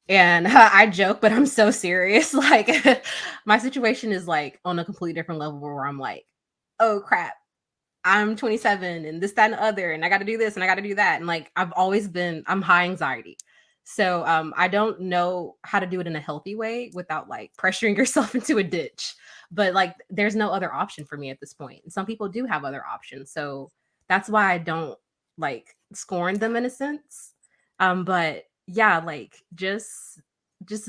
Speaker 2: And I joke, but I'm so serious. Like my situation is like on a completely different level where I'm like, oh crap, I'm 27 and this, that, and the other, and I got to do this and I got to do that. And like I'm high anxiety. So I don't know how to do it in a healthy way without like pressuring yourself into a ditch. But like there's no other option for me at this point. And some people do have other options. So that's why I don't like scorn them in a sense. But yeah, like just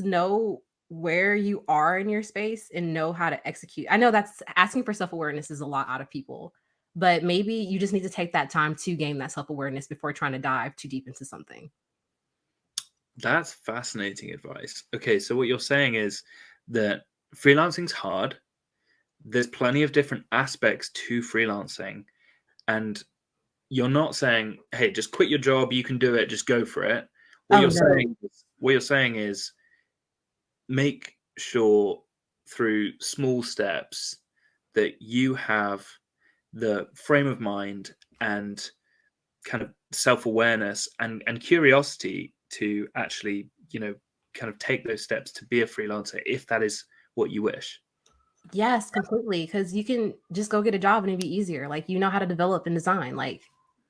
Speaker 2: know where you are in your space and know how to execute. I know that's asking for self-awareness is a lot out of people, but maybe you just need to take that time to gain that self-awareness before trying to dive too deep into something.
Speaker 1: That's fascinating advice. Okay, so what you're saying is that freelancing's hard. There's plenty of different aspects to freelancing, and you're not saying, "Hey, just quit your job. You can do it. Just go for it."
Speaker 2: Oh no.
Speaker 1: What you're saying is make sure through small steps that you have the frame of mind and kind of self-awareness and curiosity to actually kind of take those steps to be a freelancer if that is what you wish.
Speaker 2: Yes, completely. Because you can just go get a job and it'd be easier. Like you know how to develop and design. Like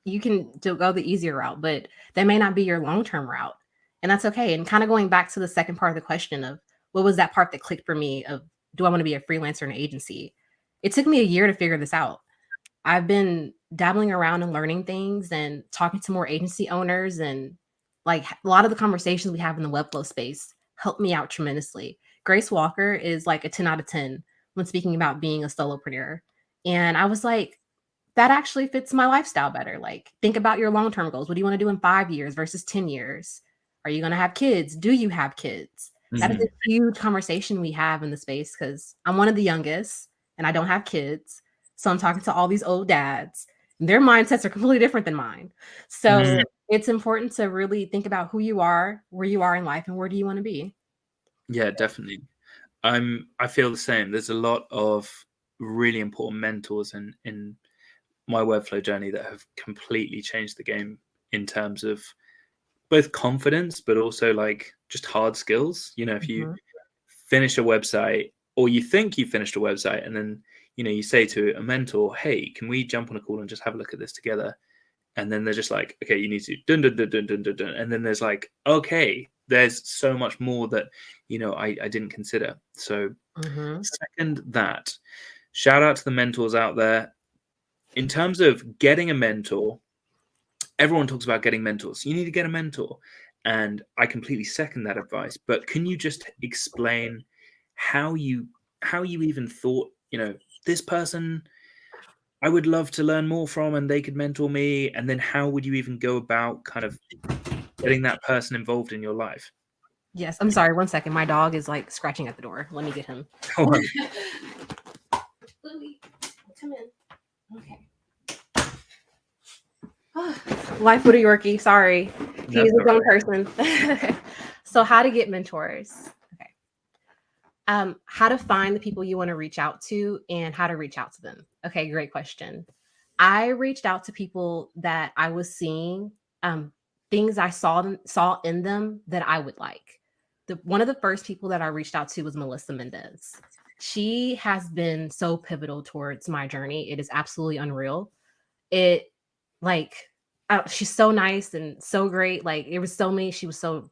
Speaker 2: you can go the easier route, but that may not be your long-term route. And that's okay. And kind of going back to the second part of the question of what was that part that clicked for me of do I want to be a freelancer in an agency? It took me a year to figure this out. I've been dabbling around and learning things and talking to more agency owners, and like a lot of the conversations we have in the Webflow space helped me out tremendously. Grace Walker is like a 10 out of 10 when speaking about being a solopreneur. And I was like, that actually fits my lifestyle better. Like, think about your long-term goals. What do you want to do in 5 years versus 10 years? Are you going to have kids? Do you have kids? That is a huge conversation we have in the space, because I'm one of the youngest and I don't have kids. So I'm talking to all these old dads. And their mindsets are completely different than mine. So it's important to really think about who you are, where you are in life, and where do you want to be.
Speaker 1: Yeah, definitely. I feel the same. There's a lot of really important mentors in my Webflow journey that have completely changed the game in terms of both confidence, but also like just hard skills. You know, if you finish a website, or you think you finished a website, and then, you know, you say to a mentor, hey, can we jump on a call and just have a look at this together? And then they're just like, okay, you need to dun, dun, dun, dun, dun, dun, dun. And then there's like, okay, there's so much more that, you know, I didn't consider. So second that, shout out to the mentors out there. In terms of getting a mentor, everyone talks about getting mentors. You need to get a mentor. And I completely second that advice. But can you just explain how you even thought, you know, this person I would love to learn more from and they could mentor me? And then how would you even go about kind of getting that person involved in your life?
Speaker 2: Yes, I'm sorry. 1 second. My dog is like scratching at the door. Let me get him. Louie, come in. Okay. Life with a Yorkie. Sorry. He's his own person. So how to get mentors. Okay. How to find the people you want to reach out to and how to reach out to them. Okay, great question. I reached out to people that I was seeing things I saw in them that I would like. One of the first people that I reached out to was Melissa Mendez. She has been so pivotal towards my journey. It is absolutely unreal. She's so nice and so great. Like, it was so many. She was so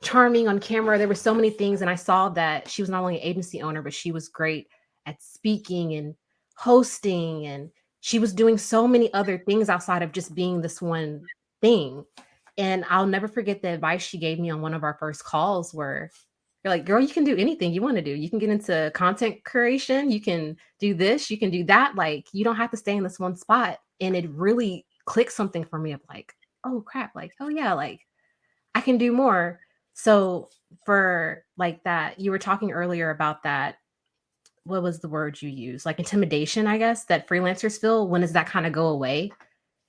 Speaker 2: charming on camera. There were so many things. And I saw that she was not only an agency owner, but she was great at speaking and hosting. And she was doing so many other things outside of just being this one thing. And I'll never forget the advice she gave me on one of our first calls, where you're like, girl, you can do anything you want to do. You can get into content creation. You can do this. You can do that. Like, you don't have to stay in this one spot. And it really clicked something for me of like, oh crap. Like, oh yeah, like I can do more. So for like that, you were talking earlier about that. What was the word you used? Like intimidation, I guess, that freelancers feel. When does that kind of go away?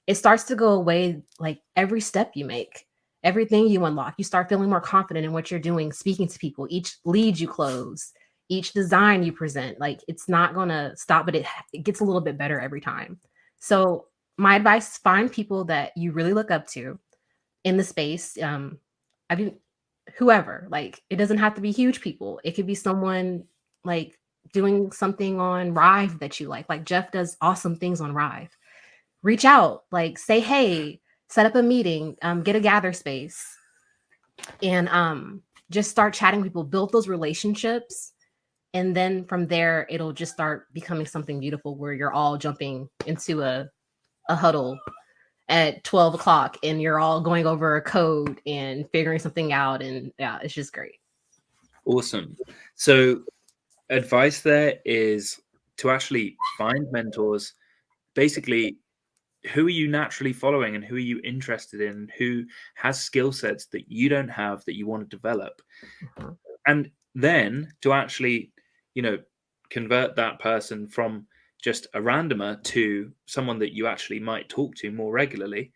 Speaker 2: It starts to go away like every step you make, everything you unlock. You start feeling more confident in what you're doing, speaking to people, each lead you close, each design you present. Like, it's not going to stop, but it gets a little bit better every time. So my advice, find people that you really look up to in the space. I mean, whoever, like, it doesn't have to be huge people. It could be someone like doing something on Rive that you like Jeff does awesome things on Rive. Reach out, like say, hey, set up a meeting, get a gather space, and just start chatting with people, build those relationships. And then from there, it'll just start becoming something beautiful where you're all jumping into a huddle at 12 o'clock and you're all going over a code and figuring something out. And yeah, it's just great.
Speaker 1: Awesome. So advice there is to actually find mentors. Basically, who are you naturally following and who are you interested in? Who has skill sets that you don't have that you want to develop? And then to actually, you know, convert that person from just a randomer to someone that you actually might talk to more regularly.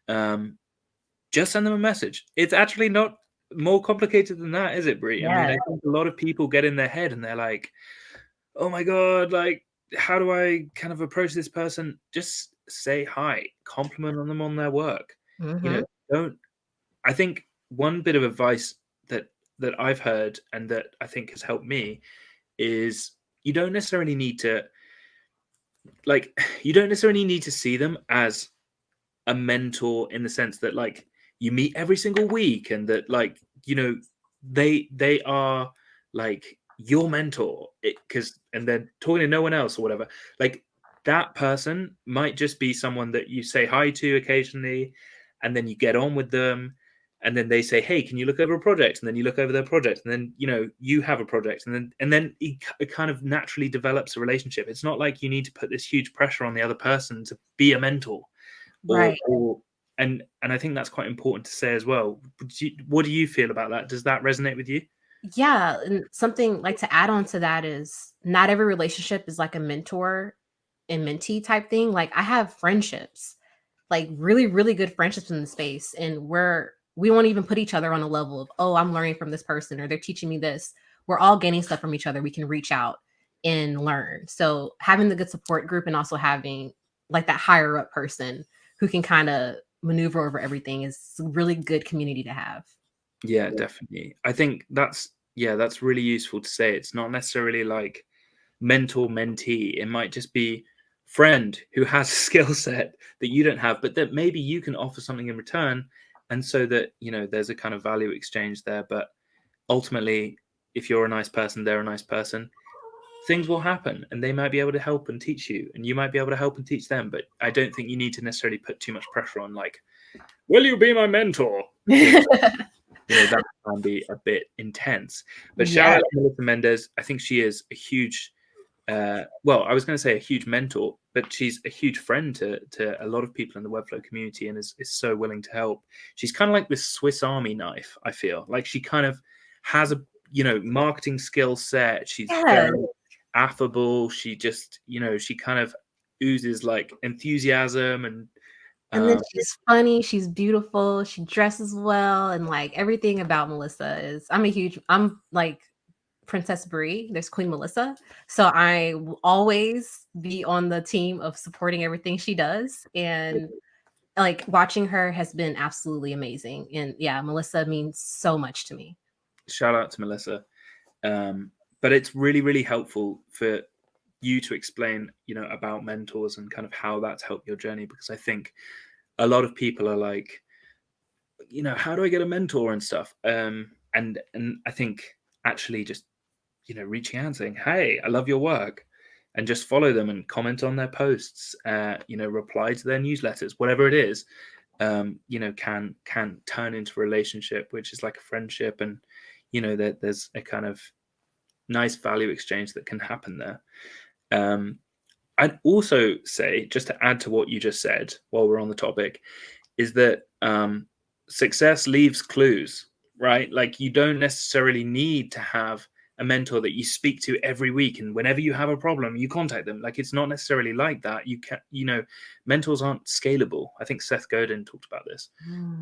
Speaker 1: Just send them a message. It's actually not more complicated than that, is it, Bree?
Speaker 2: Yeah.
Speaker 1: I mean, I think a lot of people get in their head and they're like, oh my God, like, how do I kind of approach this person? Just say hi, compliment on them on their work. You know, I think one bit of advice that I've heard and that I think has helped me is you don't necessarily need to see them as a mentor in the sense that like you meet every single week and that, like, you know, they are like your mentor, because and then talking to no one else or whatever. Like, that person might just be someone that you say hi to occasionally, and then you get on with them, and then they say, hey, can you look over a project? And then you look over their project, and then you have a project, and then it kind of naturally develops a relationship. It's not like you need to put this huge pressure on the other person to be a mentor,
Speaker 2: Right.
Speaker 1: and I think that's quite important to say as well. What do you feel about that? Does that resonate with you?
Speaker 2: Yeah, and something like to add on to that is not every relationship is like a mentor and mentee type thing. Like I have friendships, like really, really good friendships in the space, and we won't even put each other on a level of, oh, I'm learning from this person or they're teaching me this. We're all gaining stuff from each other. We can reach out and learn. So having the good support group and also having like that higher up person who can kind of maneuver over everything is a really good community to have.
Speaker 1: Yeah, definitely. I think that's really useful to say. It's not necessarily like mentor mentee. It might just be friend who has a skill set that you don't have, but that maybe you can offer something in return, and so that there's a kind of value exchange there. But ultimately, if you're a nice person, they're a nice person, things will happen, and they might be able to help and teach you, and you might be able to help and teach them. But I don't think you need to necessarily put too much pressure on, like, will you be my mentor? That can be a bit intense. But shout
Speaker 2: Yeah.
Speaker 1: out to Melissa Mendez. I think she is a huge, well, I was going to say a huge mentor, but she's a huge friend to a lot of people in the Webflow community, and is so willing to help. She's kind of like this Swiss Army knife, I feel. Like she kind of has a, marketing skill set. She's
Speaker 2: Yeah.
Speaker 1: very affable. She just, she kind of oozes like enthusiasm
Speaker 2: And then
Speaker 1: um,
Speaker 2: she's funny, she's beautiful, she dresses well, and like everything about Melissa is I'm like Princess Bree, there's Queen Melissa. So I will always be on the team of supporting everything she does. And like watching her has been absolutely amazing. And yeah, Melissa means so much to me.
Speaker 1: shout out to Melissa. But it's really, really helpful for you to explain, about mentors and kind of how that's helped your journey, because I think a lot of people are like, how do I get a mentor and stuff? And I think actually just, reaching out and saying, hey, I love your work, and just follow them and comment on their posts, reply to their newsletters, whatever it is, can turn into a relationship, which is like a friendship, and there's a kind of nice value exchange that can happen there. I'd also say, just to add to what you just said while we're on the topic, is that success leaves clues, right? Like you don't necessarily need to have a mentor that you speak to every week, and whenever you have a problem, you contact them. Like it's not necessarily like that. You can, mentors aren't scalable. I think Seth Godin talked about this,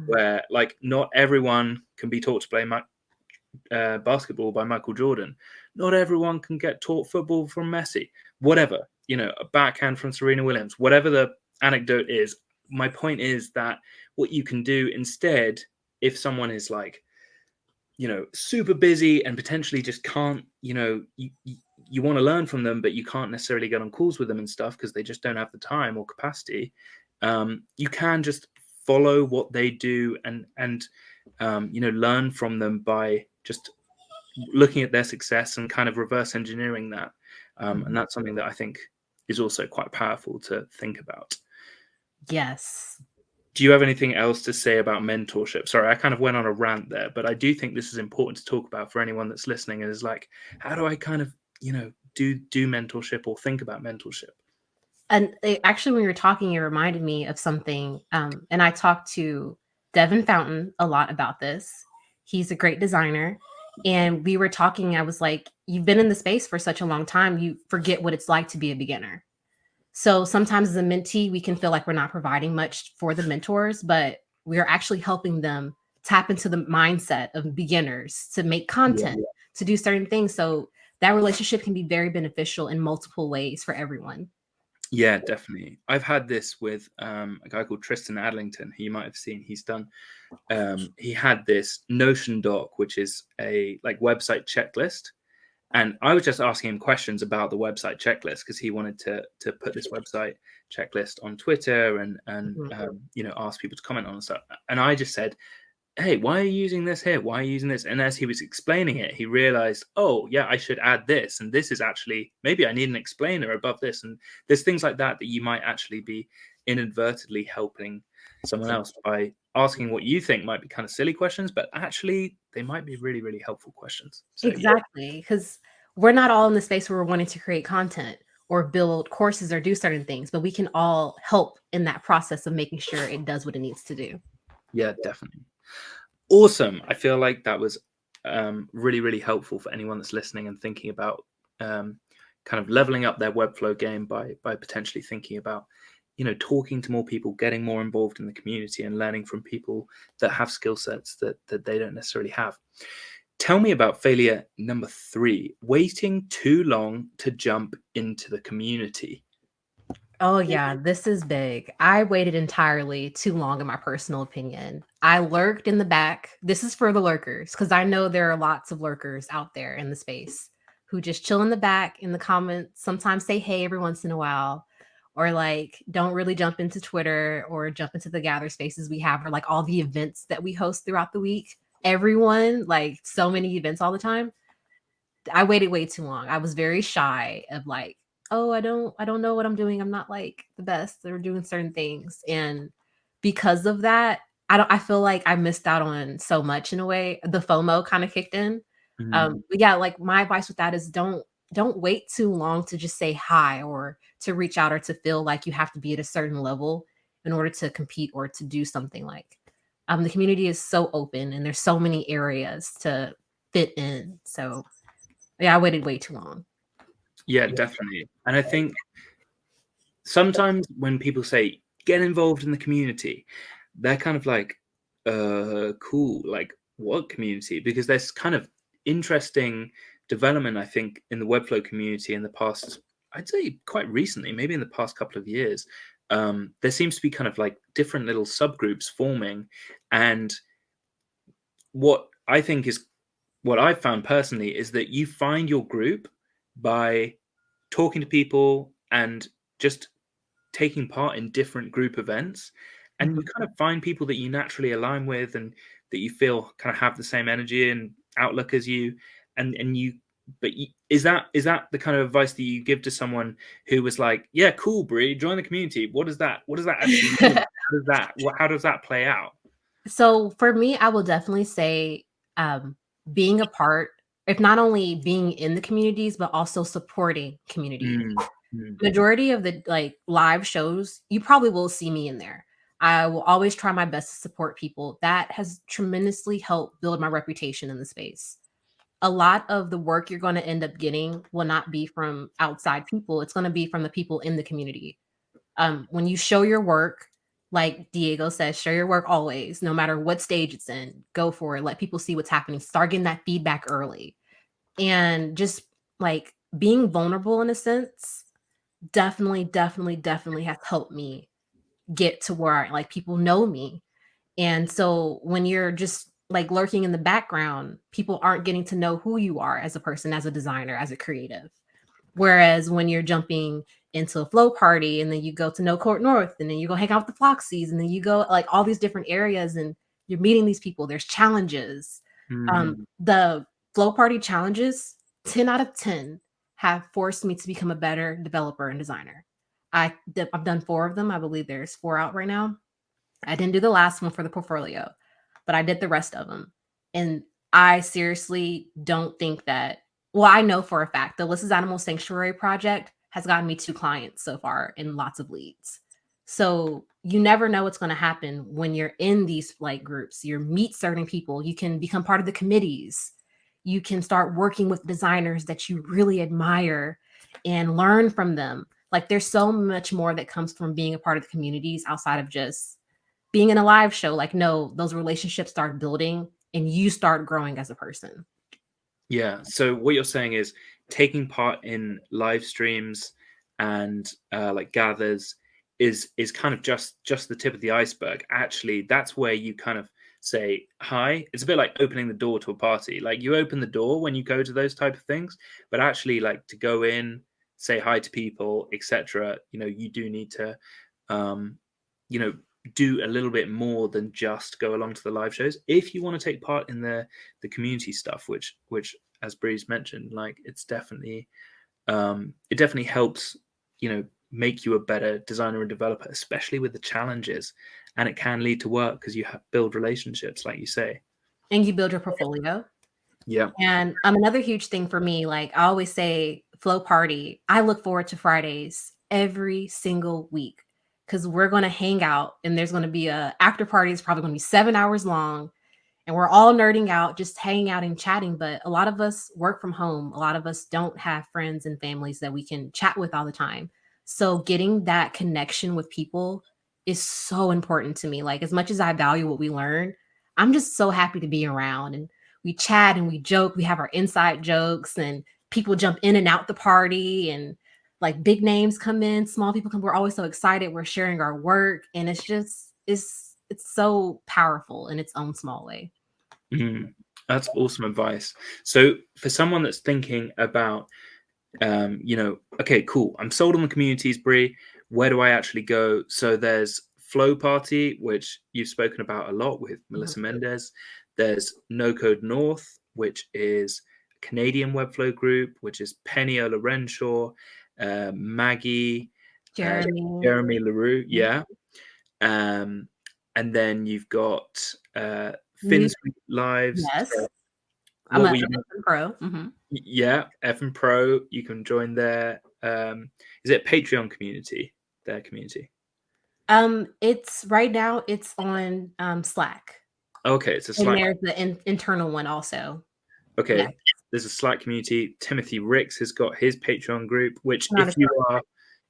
Speaker 1: where like not everyone can be taught to play basketball by Michael Jordan. Not everyone can get taught football from Messi. Whatever, a backhand from Serena Williams, whatever the anecdote is. My point is that what you can do instead, if someone is like, super busy and potentially just can't, you want to learn from them, but you can't necessarily get on calls with them and stuff because they just don't have the time or capacity. You can just follow what they do and learn from them by just looking at their success and kind of reverse engineering that. And that's something that I think is also quite powerful to think about.
Speaker 2: Yes.
Speaker 1: Do you have anything else to say about mentorship? Sorry, I kind of went on a rant there, but I do think this is important to talk about for anyone that's listening, and is like, how do I kind of, do mentorship or think about mentorship?
Speaker 2: And actually, when you were talking, it reminded me of something. And I talked to Devin Fountain a lot about this. He's a great designer. And we were talking, I was like, you've been in the space for such a long time, you forget what it's like to be a beginner. So sometimes as a mentee, we can feel like we're not providing much for the mentors, but we are actually helping them tap into the mindset of beginners to make content, to do certain things. So that relationship can be very beneficial in multiple ways for everyone.
Speaker 1: Yeah, definitely. I've had this with a guy called Tristan Adlington, who you might have seen. He's done, he had this Notion doc, which is a like website checklist. And I was just asking him questions about the website checklist because he wanted to put this website checklist on Twitter and ask people to comment on stuff. And I just said, hey, why are you using this here? Why are you using this? And as he was explaining it, he realized, oh, yeah, I should add this. And this is actually, maybe I need an explainer above this. And there's things like that that you might actually be inadvertently helping someone else by asking what you think might be kind of silly questions, but actually they might be really, really helpful questions. So, yeah.
Speaker 2: Exactly, because we're not all in the space where we're wanting to create content or build courses or do certain things, but we can all help in that process of making sure it does what it needs to do.
Speaker 1: Yeah, definitely. Awesome. I feel like that was really, really helpful for anyone that's listening and thinking about kind of leveling up their Webflow game by potentially thinking about, talking to more people, getting more involved in the community and learning from people that have skill sets that they don't necessarily have. Tell me about failure number 3, waiting too long to jump into the community.
Speaker 2: Oh yeah, this is big. I waited entirely too long, in my personal opinion. I lurked in the back. This is for the lurkers, because I know there are lots of lurkers out there in the space who just chill in the back in the comments, sometimes say hey every once in a while, or like don't really jump into Twitter or jump into the gather spaces we have, or like all the events that we host throughout the week. Everyone, like so many events all the time. I waited way too long. I was very shy of like, oh, I don't know what I'm doing. I'm not like the best or doing certain things. And because of that, I feel like I missed out on so much in a way. The FOMO kind of kicked in. But yeah, like my advice with that is don't wait too long to just say hi or to reach out or to feel like you have to be at a certain level in order to compete or to do something. Like the community is so open and there's so many areas to fit in. So yeah, I waited way too long.
Speaker 1: Yeah, definitely. And I think sometimes when people say get involved in the community, they're kind of like, cool, like what community? Because there's kind of interesting development, I think, in the Webflow community in the past, I'd say quite recently, maybe in the past couple of years. There seems to be kind of like different little subgroups forming. And what I think is what I've found personally is that you find your group by talking to people and just taking part in different group events, and you kind of find people that you naturally align with and that you feel kind of have the same energy and outlook as you, and you but you, is that the kind of advice that you give to someone who was like, yeah, cool, Bree, join the community? What does that actually mean? How does that play out?
Speaker 2: So for me, I will definitely say being a part, if not only being in the communities, but also supporting communities.
Speaker 1: Mm, mm,
Speaker 2: Majority of the like live shows, you probably will see me in there. I will always try my best to support people. That has tremendously helped build my reputation in the space. A lot of the work you're going to end up getting will not be from outside people. It's going to be from the people in the community. When you show your work, like Diego says, show your work always, no matter what stage it's in. Go for it. Let people see what's happening. Start getting that feedback early. And just like being vulnerable in a sense, definitely has helped me get to where like people know me. And so when you're just like lurking in the background, people aren't getting to know who you are as a person, as a designer, as a creative. Whereas when you're jumping into a flow party and then you go to No Court North and then you go hang out with the Floxies and then you go like all these different areas and you're meeting these people, there's challenges.
Speaker 1: mm.
Speaker 2: The flow party challenges, 10 out of 10 have forced me to become a better developer and designer. I've done 4 of them. I believe there's 4 out right now. I didn't do the last one for the portfolio, but I did the rest of them. And I seriously don't think that, well, I know for a fact the Alyssa's Animal Sanctuary project has gotten me 2 clients so far and lots of leads. So you never know what's going to happen when you're in these like groups. You meet certain people, you can become part of the committees, you can start working with designers that you really admire and learn from them. Like there's so much more that comes from being a part of the communities outside of just being in a live show. Like, no, those relationships start building and you start growing as a person.
Speaker 1: Yeah. So what you're saying is taking part in live streams and like gathers is kind of just the tip of the iceberg. Actually, that's where you kind of say hi. It's a bit like opening the door to a party. Like you open the door when you go to those type of things, but actually like to go in, say hi to people, etc. You do need to um, do a little bit more than just go along to the live shows. If you want to take part in the community stuff, which as Bree's mentioned, like it definitely helps, make you a better designer and developer, especially with the challenges, and it can lead to work because you build relationships, like you say,
Speaker 2: and you build your portfolio.
Speaker 1: Yeah.
Speaker 2: And another huge thing for me, like I always say, Flow Party, I look forward to Fridays every single week because we're going to hang out, and there's going to be a after party. It's probably going to be 7 hours long, and we're all nerding out, just hanging out and chatting. But a lot of us work from home. A lot of us don't have friends and families that we can chat with all the time. So getting that connection with people is so important to me. Like as much as I value what we learn, I'm just so happy to be around, and we chat and we joke. We have our inside jokes, and people jump in and out the party, and like big names come in, small people come. We're always so excited. We're sharing our work, and it's so powerful in its own small way.
Speaker 1: That's awesome advice. So for someone that's thinking about, okay, cool, I'm sold on the communities, Bree, where do I actually go? So there's Flow Party, which you've spoken about a lot with Melissa Mendez. There's No Code North, which is a Canadian Webflow group, which is Penny Ola Renshaw, Maggie, Jeremy LaRue, yeah. And then you've got FinSuite Lives.
Speaker 2: Yes.
Speaker 1: I'm
Speaker 2: a Pro.
Speaker 1: Yeah, FN Pro. You can join their is it Patreon community? Their community.
Speaker 2: It's right now. It's on Slack.
Speaker 1: Okay, it's a Slack.
Speaker 2: And there's the internal one also.
Speaker 1: Okay,
Speaker 2: yeah.
Speaker 1: There's a Slack community. Timothy Ricks has got his Patreon group, which if you are,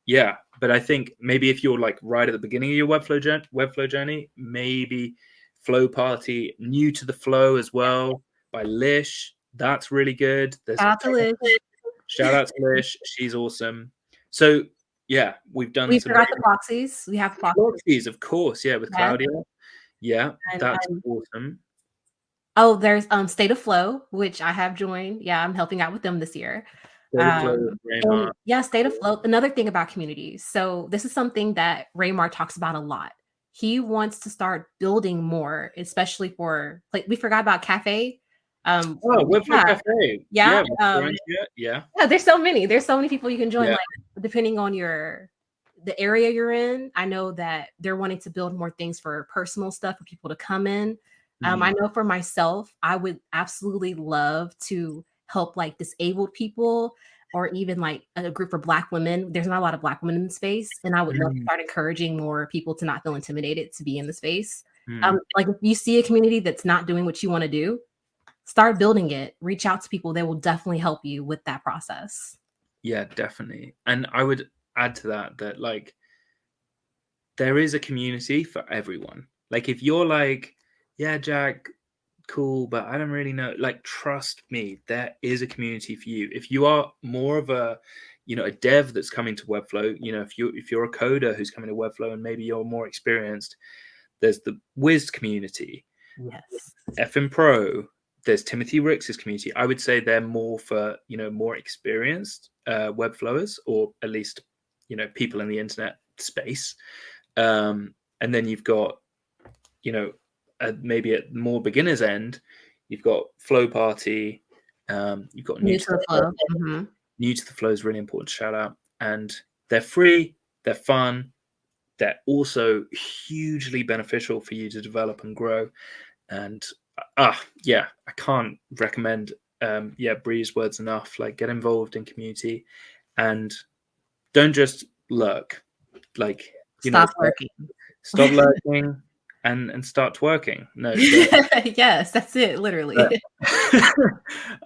Speaker 1: yeah, but I think maybe if you're like right at the beginning of your Webflow journey, maybe Flow Party, New to the Flow as well by Lish. That's really good.
Speaker 2: Shout out to Lish.
Speaker 1: Shout out to Lish. She's awesome. So yeah, we
Speaker 2: forgot the proxies. We have
Speaker 1: proxies, of course. Yeah, with Claudia. Yeah, that's awesome.
Speaker 2: Oh, there's State of Flow, which I have joined. Yeah, I'm helping out with them this year. State of Flow. Another thing about communities. So this is something that Raymar talks about a lot. He wants to start building more, especially for like we forgot about Cafe.
Speaker 1: Webflow Cafe.
Speaker 2: Yeah.
Speaker 1: Yeah.
Speaker 2: There's so many. There's so many people you can join. Like depending on the area you're in. I know that they're wanting to build more things for personal stuff for people to come in. I know for myself, I would absolutely love to help like disabled people or even like a group for Black women. There's not a lot of Black women in the space, and I would love to start encouraging more people to not feel intimidated to be in the space. Like if you see a community that's not doing what you want to do, start building it. Reach out to people. They will definitely help you with that process.
Speaker 1: Yeah, definitely. And I would add to that like there is a community for everyone. Like if you're like, yeah, Jack, cool, but I don't really know. Like, trust me, there is a community for you. If you are more of a dev that's coming to Webflow, if you're a coder who's coming to Webflow and maybe you're more experienced, there's the Wiz community.
Speaker 2: Yes.
Speaker 1: FN Pro. There's Timothy Ricks' community. I would say they're more for more experienced Webflowers, or at least people in the internet space. And then you've got maybe at more beginners end, you've got Flow Party, you've got New to the Flow. New to the Flow is really important to shout out, and they're free, they're fun, they're also hugely beneficial for you to develop and grow. And I can't recommend Bree's words enough. Like, get involved in community and don't just lurk. Like,
Speaker 2: stop lurking.
Speaker 1: Stop lurking. And start twerking. No.
Speaker 2: Yes, that's it. Literally.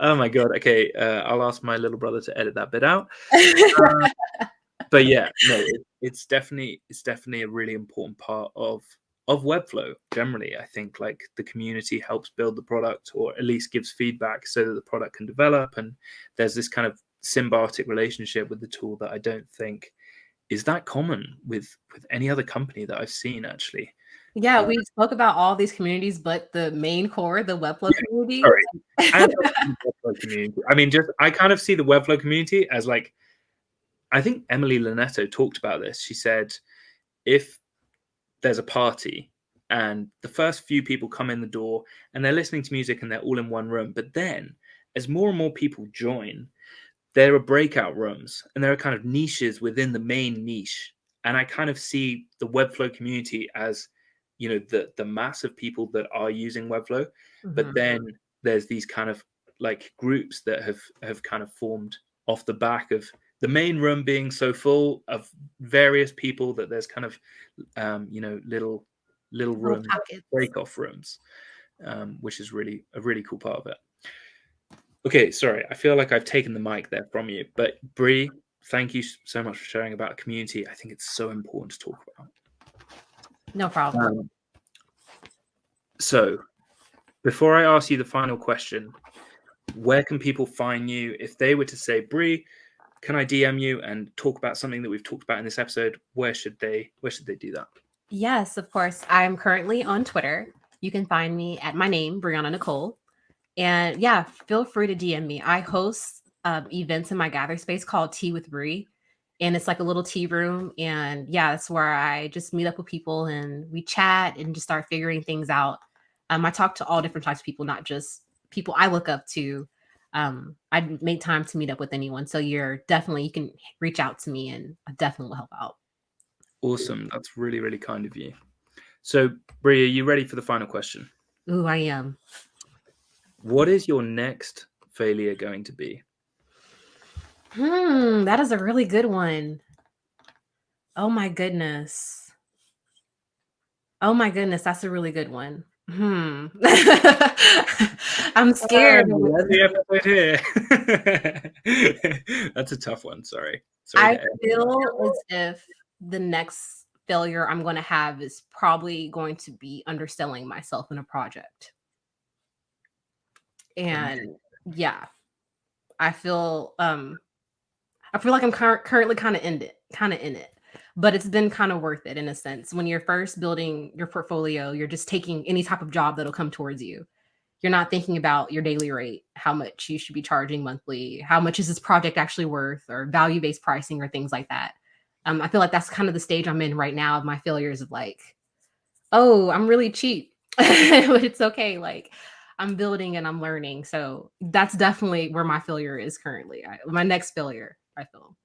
Speaker 1: Oh my god. Okay, I'll ask my little brother to edit that bit out. But yeah, no, it's definitely a really important part of Webflow. Generally, I think like the community helps build the product, or at least gives feedback so that the product can develop. And there's this kind of symbiotic relationship with the tool that I don't think is that common with any other company that I've seen actually.
Speaker 2: Yeah, we spoke about all these communities, but the main core, the Webflow community.
Speaker 1: Sorry. Webflow community. I mean, I kind of see the Webflow community as like, I think Emily Linetto talked about this. She said, if there's a party and the first few people come in the door and they're listening to music and they're all in one room. But then as more and more people join, there are breakout rooms and there are kind of niches within the main niche. And I kind of see the Webflow community as, you know, the mass of people that are using Webflow. But then there's these kind of like groups that have kind of formed off the back of the main room being so full of various people that there's kind of, you know, little rooms, break off rooms, which is really a really cool part of it. Okay, sorry, I feel like I've taken the mic there from you, but Bree, thank you so much for sharing about community. I think it's so important to talk about.
Speaker 2: No problem.
Speaker 1: So, before I ask you the final question, where can people find you? If they were to say, Bree, can I DM you and talk about something that we've talked about in this episode? Where should they do that?
Speaker 2: Yes, of course. I'm currently on Twitter. You can find me at my name, Breeona Nechole. And yeah, feel free to DM me. I host events in my gather space called Tea with Bree. And it's like a little tea room. And yeah, that's where I just meet up with people and we chat and just start figuring things out. I talk to all different types of people, not just people I look up to. I make time to meet up with anyone. So you can reach out to me and I definitely will help out.
Speaker 1: Awesome. That's really, really kind of you. So, Bree, are you ready for the final question?
Speaker 2: Ooh, I am.
Speaker 1: What is your next failure going to be?
Speaker 2: That is a really good one. Oh my goodness. That's a really good one. I'm scared.
Speaker 1: That's a tough one. Sorry.
Speaker 2: I feel as if the next failure I'm going to have is probably going to be underselling myself in a project. And yeah, I feel like I'm currently kind of in it, but it's been kind of worth it in a sense. When you're first building your portfolio, you're just taking any type of job that'll come towards you. You're not thinking about your daily rate, how much you should be charging monthly, how much is this project actually worth, or value-based pricing or things like that. I feel like that's kind of the stage I'm in right now of my failures of like, oh, I'm really cheap, but it's okay. Like I'm building and I'm learning. So that's definitely where my failure is currently. My next failure, I feel.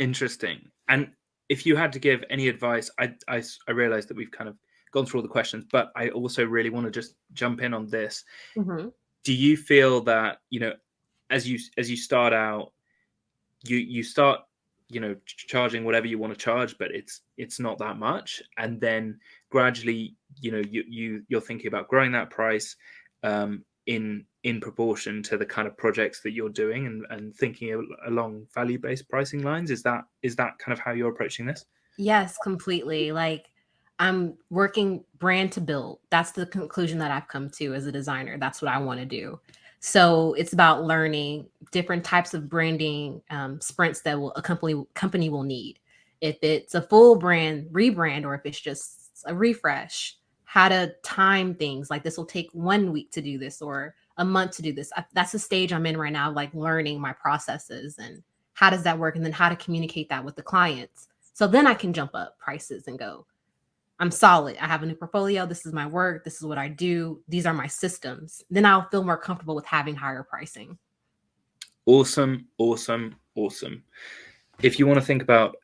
Speaker 1: Interesting. And if you had to give any advice, I realize that we've kind of gone through all the questions, but I also really want to just jump in on this. Do you feel that, you know, as you start out, you start, you know, charging whatever you want to charge, but it's not that much, and then gradually, you know, you're thinking about growing that price in proportion to the kind of projects that you're doing and thinking along value-based pricing lines? Is that kind of how you're approaching this?
Speaker 2: Yes, completely. Like I'm working brand to build. That's the conclusion that I've come to as a designer. That's what I want to do. So it's about learning different types of branding sprints that a company will need. If it's a full brand rebrand or if it's just a refresh, how to time things. Like this will take 1 week to do this or a month to do this. That's the stage I'm in right now, like learning my processes and how does that work, and then how to communicate that with the clients. So then I can jump up prices and go, I'm solid. I have a new portfolio. This is my work. This is what I do. These are my systems. Then I'll feel more comfortable with having higher pricing.
Speaker 1: Awesome. If you want to think about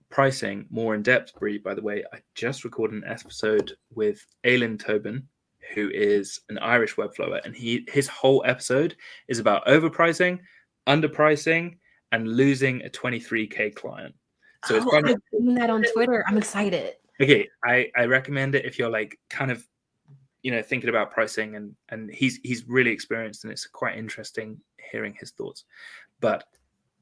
Speaker 1: pricing more in depth, Bree, by the way, I just recorded an episode with Aileen Tobin, who is an Irish Webflower, and his whole episode is about overpricing, underpricing, and losing a 23K client. So it's
Speaker 2: I've seen that on Twitter. I'm excited.
Speaker 1: Okay, I recommend it if you're like kind of, you know, thinking about pricing, and he's really experienced, and it's quite interesting hearing his thoughts. But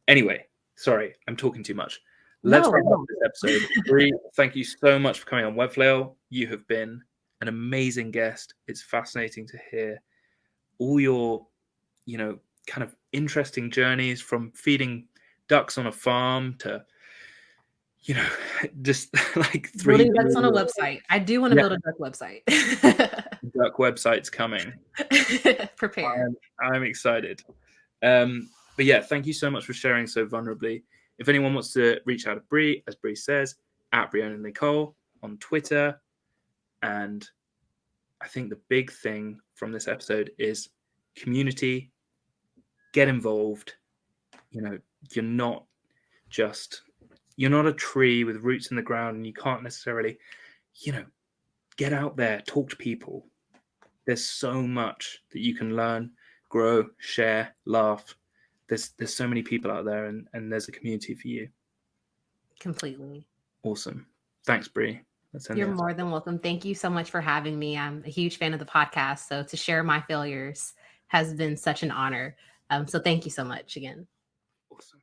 Speaker 1: anyway, sorry, I'm talking too much. Let's wrap up this episode. Bree, thank you so much for coming on Webflail. You have been an amazing guest. It's fascinating to hear all your, you know, kind of interesting journeys from feeding ducks on a farm to, you know, just like
Speaker 2: building ducks on a website. I do want to build a duck website.
Speaker 1: Duck website's coming.
Speaker 2: Prepare.
Speaker 1: I'm excited. But yeah, thank you so much for sharing so vulnerably. If anyone wants to reach out to Bree, as Bree says, at Breeona Nechole, on Twitter. And I think the big thing from this episode is community. Get involved. You know, you're not a tree with roots in the ground, and you can't necessarily, get out there, talk to people. There's so much that you can learn, grow, share, laugh. There's so many people out there, and there's a community for you.
Speaker 2: Completely.
Speaker 1: Awesome. Thanks, Bree.
Speaker 2: You're more than welcome. Thank you so much for having me. I'm a huge fan of the podcast. So to share my failures has been such an honor. So thank you so much again.
Speaker 1: Awesome.